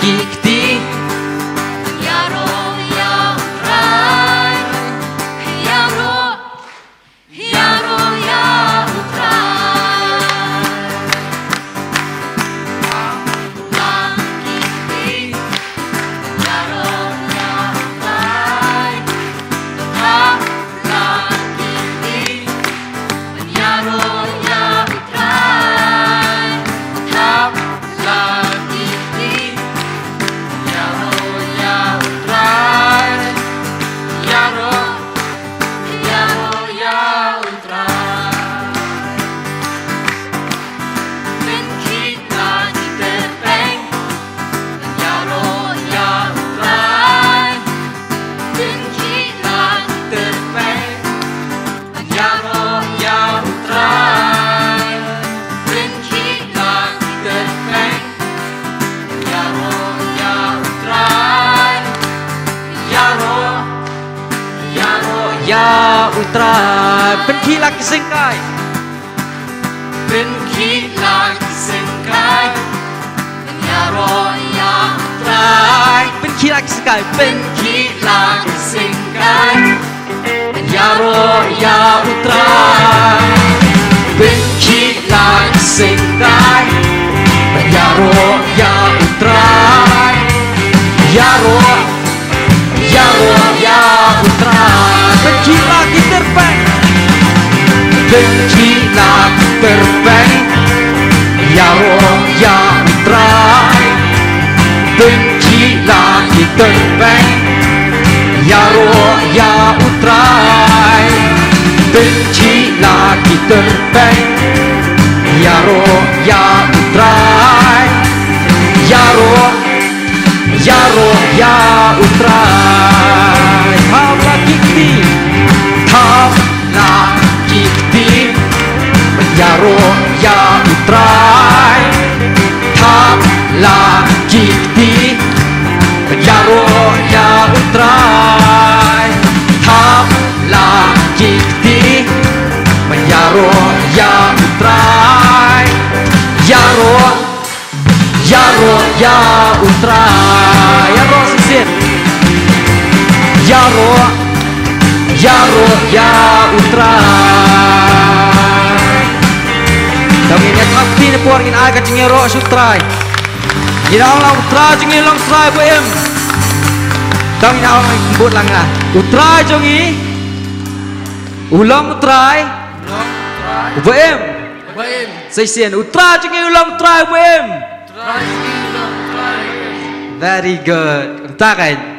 C: kikti
N: Yaro ya utrai Yaro ya utrai La kikti Yaro ya utrai La kikti Yaro
C: ya utraiเป็นที่รักสิ่งกาย
N: เป็นขี้ลักสิ่งกายยารอยาตราย
C: เป็นที่รักสิ่งกาย
N: เป็นขี้ลักสิ่งกาย
C: ยารอยาอุตราย
N: เป็นขี้ลักสิ่งกายยารอยาตรายยารอยาตราย
C: เป็นที่รักที่terbaik
N: เป็นขี้ลักterbaik yaro ya utrai เป็นขี้ลักที่ terbaik yaro ya utrai เป็นขี้ลักที่ terbaik yaro ya utrai yaro ya utrai
C: ทำละกิติ
N: Thamla kikti Yaro ya utrai Thamla kikti Yaro ya utrai Thamla kikti Yaro ya utrai Yaro ya utrai
C: Yaro sisin
N: Yaro ya utrai
C: Dami ni takti ni puar ngin aga jingi ro sutrai Ina Allah utrai jingi long utrai bu em Dami ni Allah kembut langa Utrai jingi Ulang utrai Bu em Sesian utrai jingi ulang utrai bu em Very good Entah kan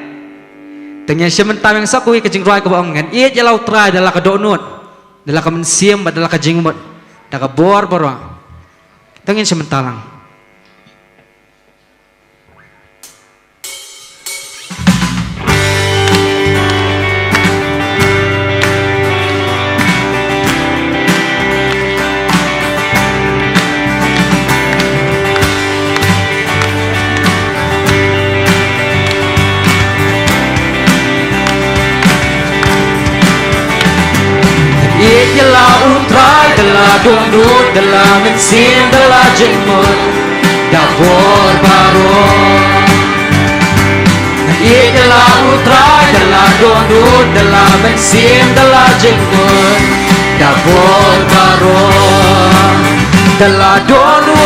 C: Dengan sementara yang sakui kejing roi ke bawang kan ia jalau try dalam kedonut dalam kemensiam dalam kejing mut dalam bor borang dengan sementara
N: Ialah utrai, dalam dondut, dalam mensim, dalam jengmut Dapur baru Ialah utrai, dalam dondut, dalam mensim, dalam jengmut Dapur baru
M: Dala donu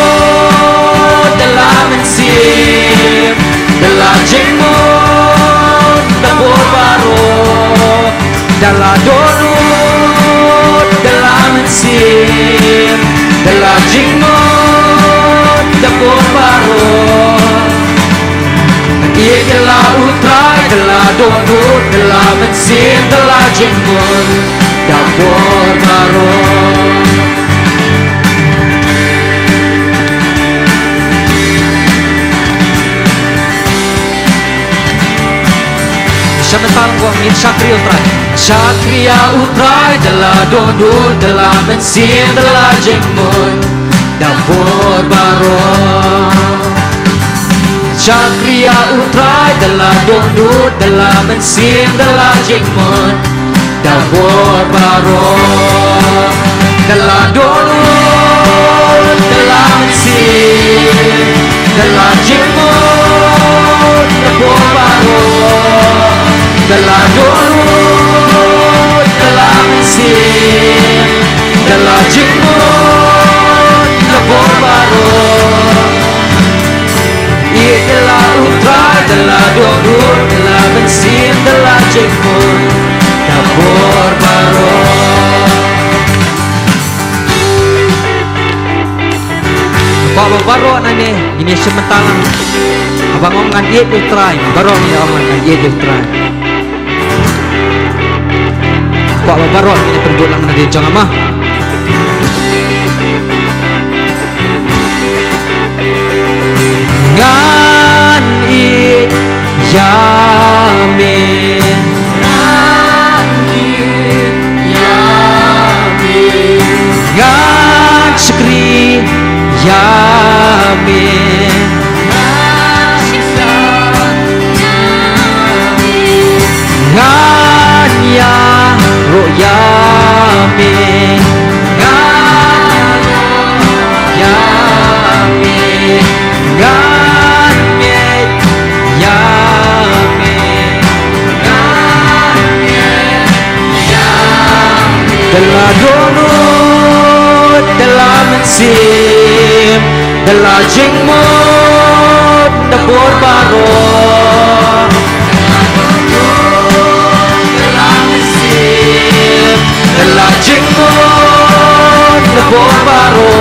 M: dala mensim dala jengmu dapur baru dala donu dala mensim dala jengmu dapur baru ia dala utrai dala donu dala mensim dala jengmu dapur baru Semental gua ngin Syakria utrai dala dondur dala mensin dala jengmun dapur baru Syakria utrai dala dondur dala mensin dala jengmun dapur baru dala dondur dala mensin dala jengmun dapur baru dala dulu dala mesin dala jenggot dapur baru ia dala utrai dala dulu dala mesin dala jenggot dapur baru bawa baru nane ini sementalang abang om ngan dia utrai baru ni om ngan dia utrai Pak Babarot ini perbuat lang na din jong ama ngan i yamin ngan i yamin ngan skri yamin ngan ngan ya Yamin Yamin Yamin Yamin Yamin Dala donut dala mensim dala jengmut dapur baru dala jenggot dapur baru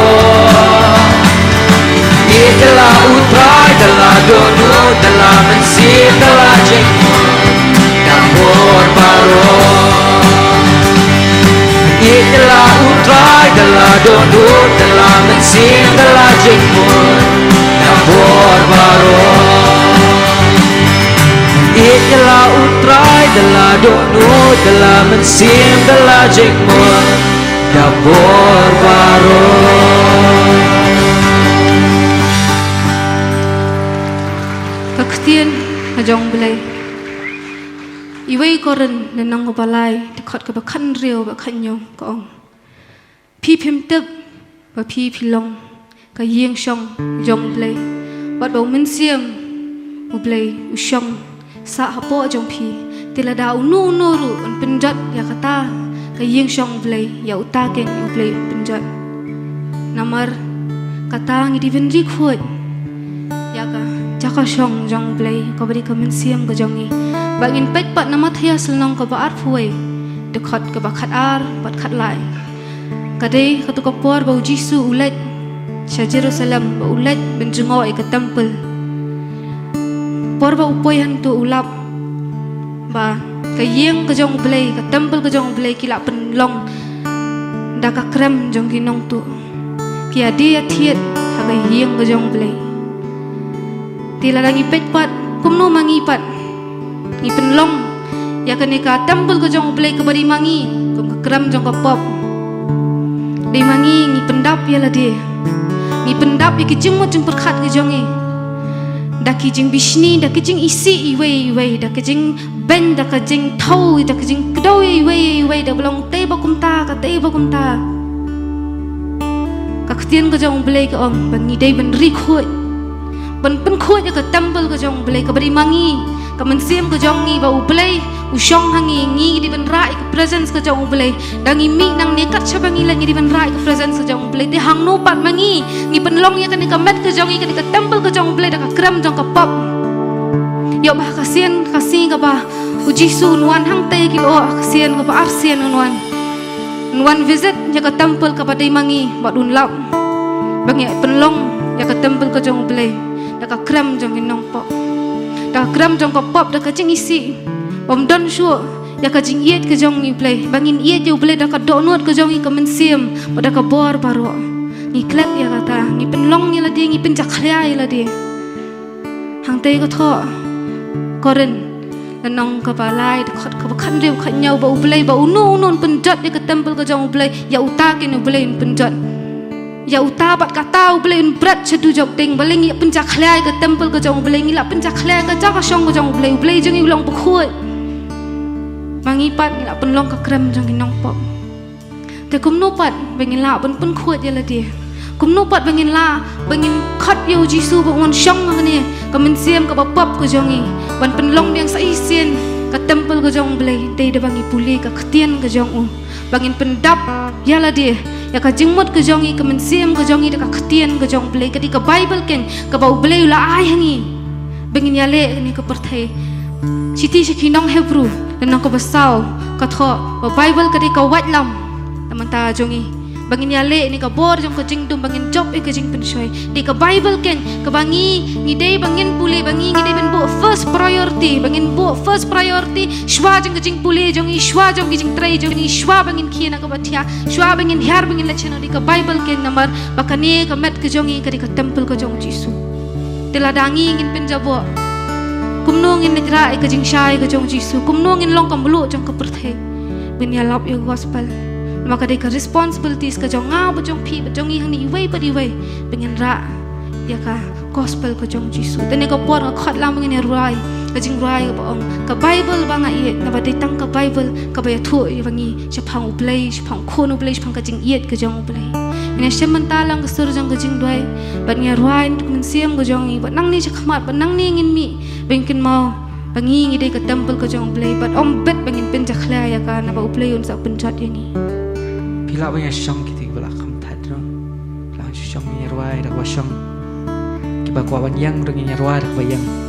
M: ia dala utrai dala donu dala mensin dala jenggot dapur baru ia dala utrai dala donu dala mensin dala jenggot dapur baru Ikla utrai dala donu dala mensim dala jengmun dapur baru
I: Kaktian ajong Blei Iwei koren nenang balai dekat ke bakan riau bakan nyong kong Pi pim tep ba pi pilong ka yeng shong jong Blei Bat bau mensim u Blei u shong sa hapo jong pi tilada unu ru un penjat ya kata ka yeng shong Blei ya utaken u Blei penjat namar kata ngi divenri khoi ya ka jaka shong jong Blei ko bari ka mensiam ka jongi bangin pet pat nama thia selnong ka ba ar phuai dekat ka ba khat ar bat khat lai kade ka tu ka por ba jisu ulet cha Jerusalem ba ulet ben jngoi ka temple Porba upoy hantu ulap ba kayeng ka jong Blei ka temple ka jong Blei kila penlong da ka krem jong ginong tu kia dia thiet ha ka yeng ka jong Blei tila langi pet pat kumno mangi pat ni penlong ya ka ni ka temple ka jong Blei ka bari mangi kum ka krem jong ka pop dei mangi ni pendap ya la dia ni pendap ya ki jengmot jeng perkhat ka jongi da kijing bishni da kijing isi iwei da kijing ben da kijing thau da kijing kdo iwei da belong te bakum ta ka ktien ka jong Blei ka om ban ni dei ban ri khoi ban pen khoi ka temple ka jong Blei ka bari mangi kemensiam ke jongi ba Blei usyong hangi ngi di ben rai ke presence ke jong Blei dangi mi nang nekat sabangi lagi di ben rai ke presence ke jong Blei di hang no pat mangi ngi penlong ya kan ke met ke jongi ke temple ke jong Blei da ka kram jong ka pop yo bah kasian kasih ke bah uji su nuan hang te ki lo kasian ke bah arsian nuan visit ya ke temple ke padai mangi ba dun lap bangi penlong ya ke temple ke jong Blei da ka kram jong inong pop da kram jong ka pop da ka jing isi bom don shu ya ka jing yet ke jong ni Blei bangin yet je Blei da ka do nuat ke jong i ke mensiam da ka bor baro ni klet ya kata ni penlong ni la di ni penjak khlia la di hang te ko tho koren nong ka balai da khot ka khan reu khat nyau ba Blei ba unu non penjat di ke temple ke jong Blei ya uta ke no Blei penjat ya uta bat kata Blei un brat chedu jok ding baleng ya penjak khlia ke temple ke jong Blei ni la penjak khlia ke ja ka shong ke jong Blei jong i long bu khoi mangi pat ni la penlong ka krem jong nong pop te kum no pat bengin la pun khoi ya la di kum no pat bengin la bengin khat yo jisu ba ngon shong ni ka men siam ka ba pop ke jong i ban penlong yang sai sien ka temple ke jong Blei te de bangi puli ka khtien ke jong u bangin pendap ya la di ya ka jingmut ke jong i ka men siam ke jong i de ka khtien ke jong Blei ka di ka bible ken ka ba Blei la ai hangi bengin ya le ni ka perthai Siti Shekinong Hebrew dan nang ko basau ka tho ba Bible ka di ka wat lam tamanta jongi bangin ya le ni ka bor jong ka jing dum bangin job e ka jing pensoi di ka Bible ken ka bangi ni dei bangin puli bangi ni dei ben bo first priority bangin bo first priority shwa jong ka jing puli jong i shwa jong ki jing trai jong i shwa bangin khina ka bathia shwa bangin har bangin lachana di ka Bible ken number bakani ka met ka jongi ka di ka temple ka jong Jisu tiladangi ngin penjabo kumno ngin nitra e ka jing shai ka jong Jisu kumno ngin long ka mulu jong ka perthai ben ya love your gospel maka dei ka responsibilities ka jong nga ba jong phi ba jong i hang ni wei pa di wei pengen ra ya ka gospel ka jong Jisu tene ka por ka khat lam ngin rai ka jing rai ba ong ka Bible ba nga i na ba dei tang ka Bible ka ba ya thu i bangi chapang Blei chapang khon Blei chapang ka jing yet ka jong Blei ine sementalang ka sur jong ka jing doi ba ngi rai men siam ka jong i ba nang ni chakmat ba nang ni ngin mi bengkin mau bangi ngi dei ka temple ka jong Blei but om bet bangin pen jakhla ya ka na ba Blei un sa penjat yangi
C: pila ba ya shong kiti bala kham that ro la shong ni rwai da wa shong ki ba kwa ban yang ro ni rwai da ba yang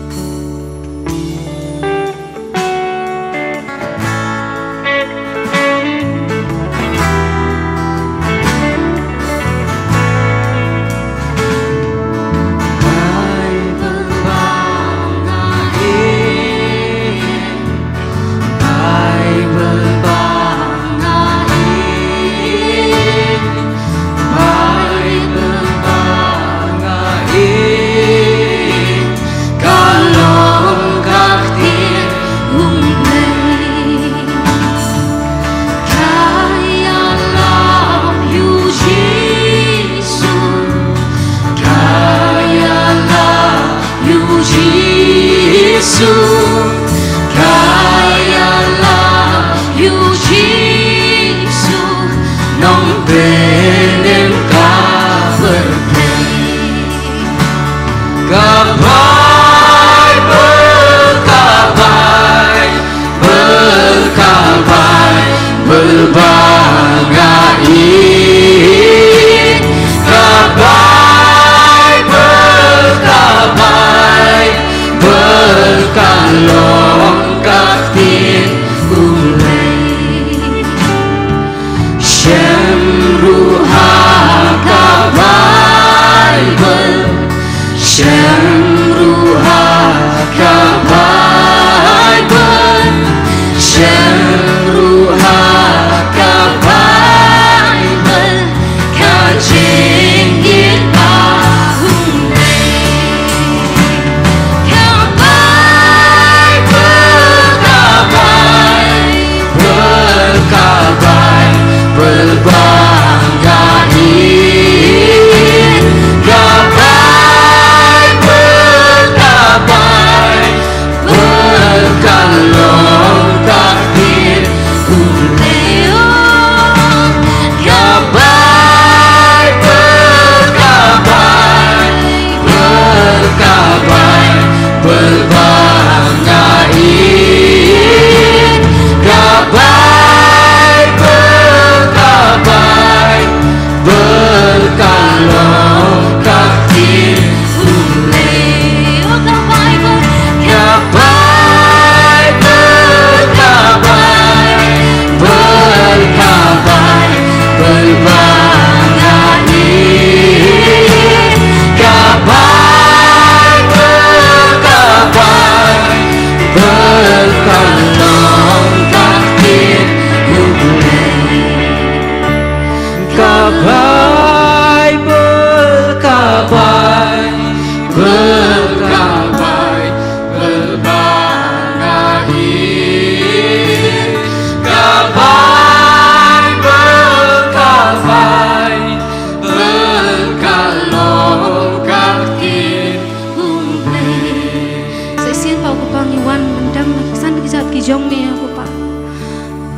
I: jong me aku pa.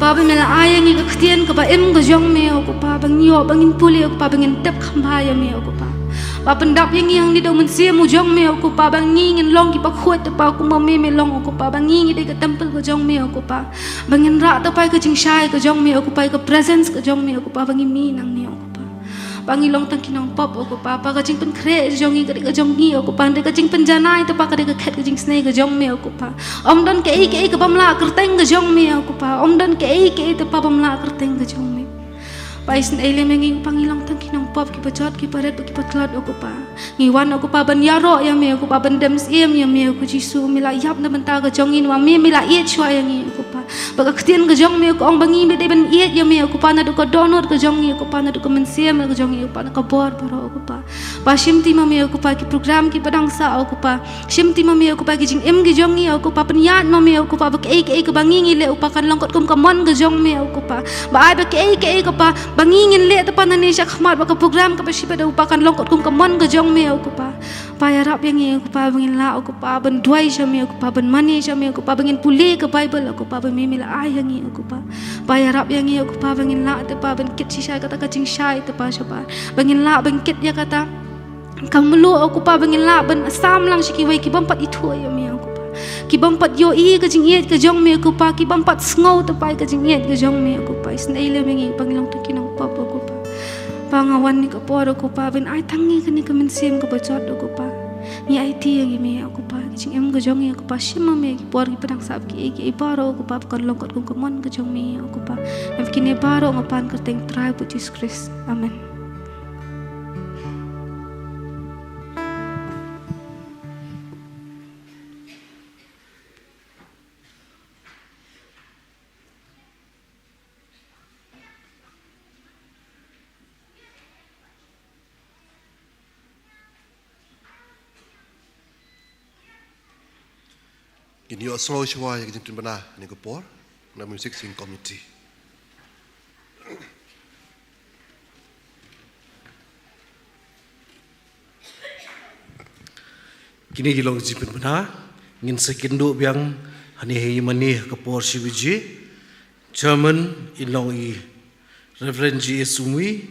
I: Pa bemela ayang i ketian ke ba em ke jong me aku pa bang yo bangin puli aku pa bangin tep khambaya me aku pa. Pa pendap yang di daun mensia mu jong me aku pa bang ngin long ki pa khuat te pa aku ma me long aku pa bang ngin di ke temple ke jong me aku pa. Bangin ra te pa ke jing shai ke jong me aku pa ke presence ke jong me aku pa bangin mi nang ni aku pa. Bangilong tang kinang pop aku pa pa ka jing pen kre jongi ka jong ni aku pa de ka jing pen janai te pa ka khet ka jing snake ka jong me aku pa om don ke ke bamla kerteng ka jong me aku pa om don ke te pa bamla kerteng ka jong me pa isn ele mengi pangilong tang kinang pop ki pajot ki paret ki patlot aku pa ngiwan aku pa ban yaro ya me aku pa ban dem sim ya me aku jisu mila yap na benta ka jongin wa me mila iet chwa ya ngi aku pa ba ka ktien ka jong me aku ong bangi me de ban iet ya me aku pa na du ka donor ka jong ni aku pa na du ka mensiam ka jong ni aku pa na ka bor boro aku pa shimti ma me aku pa ki program ki padang sa aku pa shimti ma me aku pa ki jing em ki jong ni aku pa penyat ma me aku pa ba ke ka bangi ngi le upa kan longkot kum ka mon ka jong me aku pa ba ai ba ke ka pa bangingin le te panani syak khmat ba ka program ka pasi pada upakan longkot kum ka mon ka jong me aku pa ya rap yang aku pa bangin la aku pa ban duai sya me aku pa ban mani sya me aku pa bangin puli ka bible aku pa ba mimila ay yang aku pa ya rap yang aku pa bangin la te pa ban kit si sya kata ka jing syai te pa sya pa bangin la ban kit ya kata kamelu aku pa bangin la ban asam lang siki wai ki bampat itu ya me aku ki bampat yo i ka jing iet ka jong me aku pa ki bampat sngau te pa ka jing iet ka jong me aku pa isna ile mengi pangilong takinang pop aku pa pangawan ni ka por aku pa ben ai tangi ka ni ka mensim ka bacot aku pa ni ai ti yang me aku pa jing em ka jong aku pa shima me ki por ki pedang sap ki baro aku pa kan longkot kum mon ka jong me aku pa em kini baro ngapan ka teng try bu Jesus Christ amen.
A: Kini yo slow shwa ya jintun bana ni ko por na music sing committee.
Q: Kini gilong jipin bana ngin sekindo biang hani hei mani ko por shiwiji German ilong I Reverend G Sumwi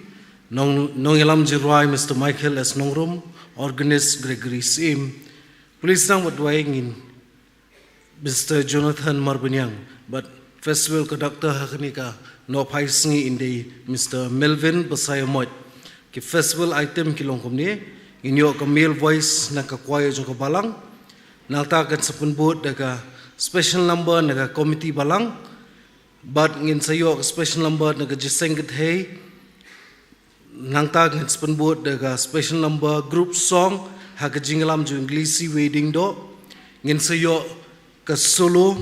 Q: nong elam jirwai Mr Michael S Nongrum organist Gregory Sim please nang wadwai ngin Mr. Jonathan Marbanyang, but festival conductor Hakanika no paisngi indi Mr. Melvin Basayamot. Ki festival item kilong kumni inyo ka male voice na kakwayo jong Balang naltakan sa punbut daga special number naga committee Balang but ngin sayo ka special number naga jisengit hey nangtakan sa punbut daga special number group song haga jingalam jo English wedding do ngin sayo ka solo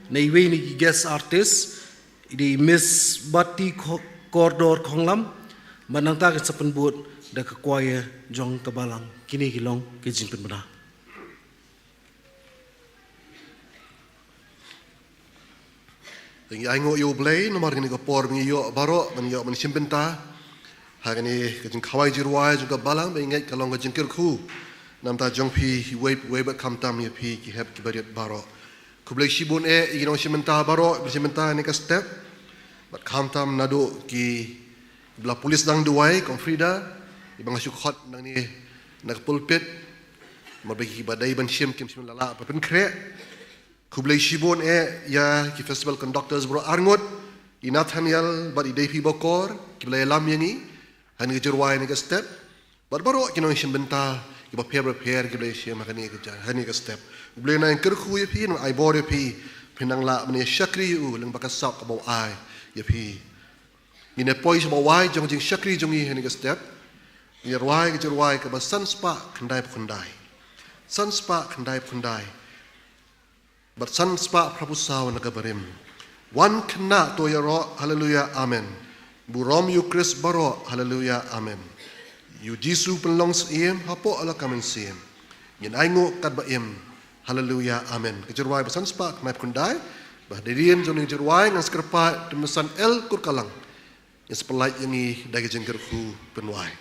Q: na iwe ni guest artist di Miss Bati Corridor Konglam manang takin sa panbut da kakwaya jong Kabalang kini kilong kijing penbena.
A: Tengi aingo yo Blei nomor ni ko por mi yo baro man yo man simbenta hagani kijing kawai jirwai jong Kabalang ba ingat kalong kijing Kyrkhu namta jong pi we ba kamtam ya pi ki heb ki bariat baro Kublai shibun igino simenta baro simenta ni ka step but kamtam nado ki bla polis dang duai kom Frida ibang syukhot nang ni nak pulpit mabagi badai ban sim kim sim lala pa pen kre Kublai shibun ya ki festival conductors bro arngot I Nathaniel but I depi bokor ki blai lam yangi han ki jurwai ni ka step but baro kino simbenta ki ba prepare ki blai sim makani ka hani ka step Blei na Kyrkhu ya pi no ai bor ya pi pinang la mani syakri u leng bakasap ka baw ai ya pi ine poi sa bawai jong jing syakri jong I hani ka step ni ruai ka jurwai ka ba sanspa khandai but sanspa prapusaw na ka barim wan kna to ya ro hallelujah amen burom yu Chris baro hallelujah amen yu jisu penlongs iem hapo ala kamen sim ngin aingo kad ba im Hallelujah, amen. Kejerwai pesan sepak, maaf kundai. Bahdirian joning jerwai ngang skerpa temesan el kurkalang. Yang sepelai ini dari jengkerku penuai.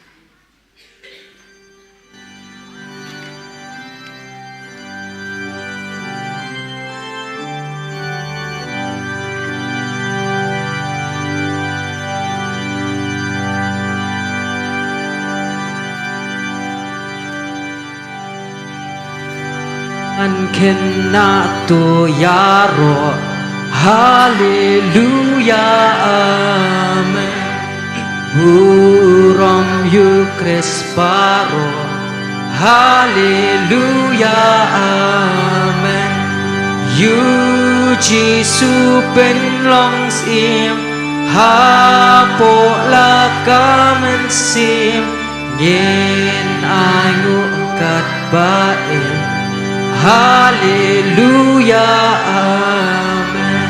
M: an kena tu yaro hallelujah amen burom yu cresparo hallelujah amen yu Jisu pen long sim hapo la kamen sim yen angu kat bae hallelujah amen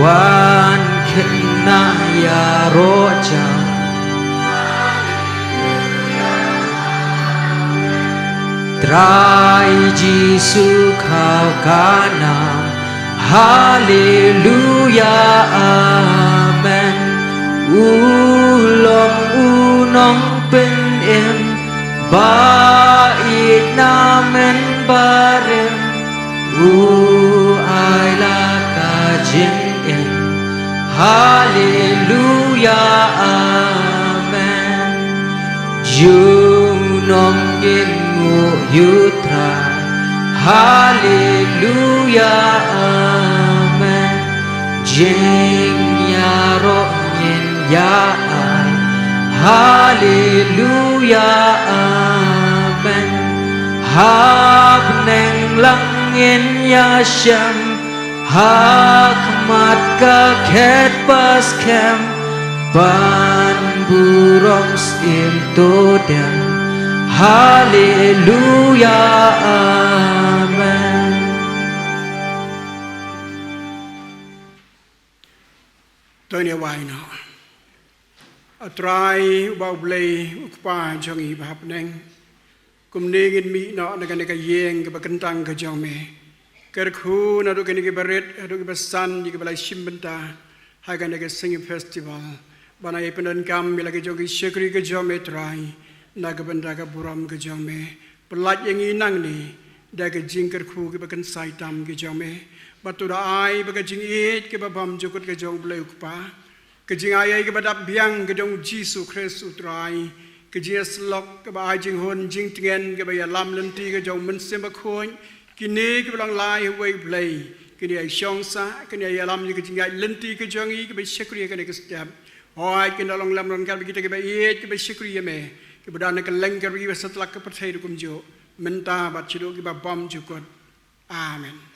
M: wan kena ya roja trai Jisu kau kanam hallelujah amen ulong unong pen em bait namen barem ai la ka jing em hallelujah amen jung nong yin ngu yu trai hallelujah amen jing ya ro nyin ya ai hallelujah amen hab neng lang in ya sham hakmat ka khet pas kem ban burom sim to dem hallelujah amen
R: tôi nhớ bài nó trai bao Blei ukpa jingiamane hapneng kumnegin mi no na kaneka yeng ka bakantang ka jome Kyrkhu na do kaneka baret do ka basan di ka balai shimbenta ha kaneka singing festival bana ipenan kam mi lagi jogi shekri ka jome trai na ka benda ka buram ka jome pelat yang inang ni da ka jing Kyrkhu ka bakan sai tam ka jome batu da ai ba ka jing it ka babam jokot ka jong Blei ukpa kejing ayai ke badap biang ke dong Jisu Kristus utrai kejing slok ke ba jing hon jing tingen ke ba lam lenti ke jong men sem ba khoi kini ke balang lai huai Blei kini ai shong sa kini ai lam ni kejing ai lenti ke jong i ke ba shekri ke ne ke step hoi ke dalong lam ron kal kita ke ba it ke ba shekri me ke badan ke leng ke ri ba setlak ke perthai kum jo menta bat chido ke ba bom jukot amen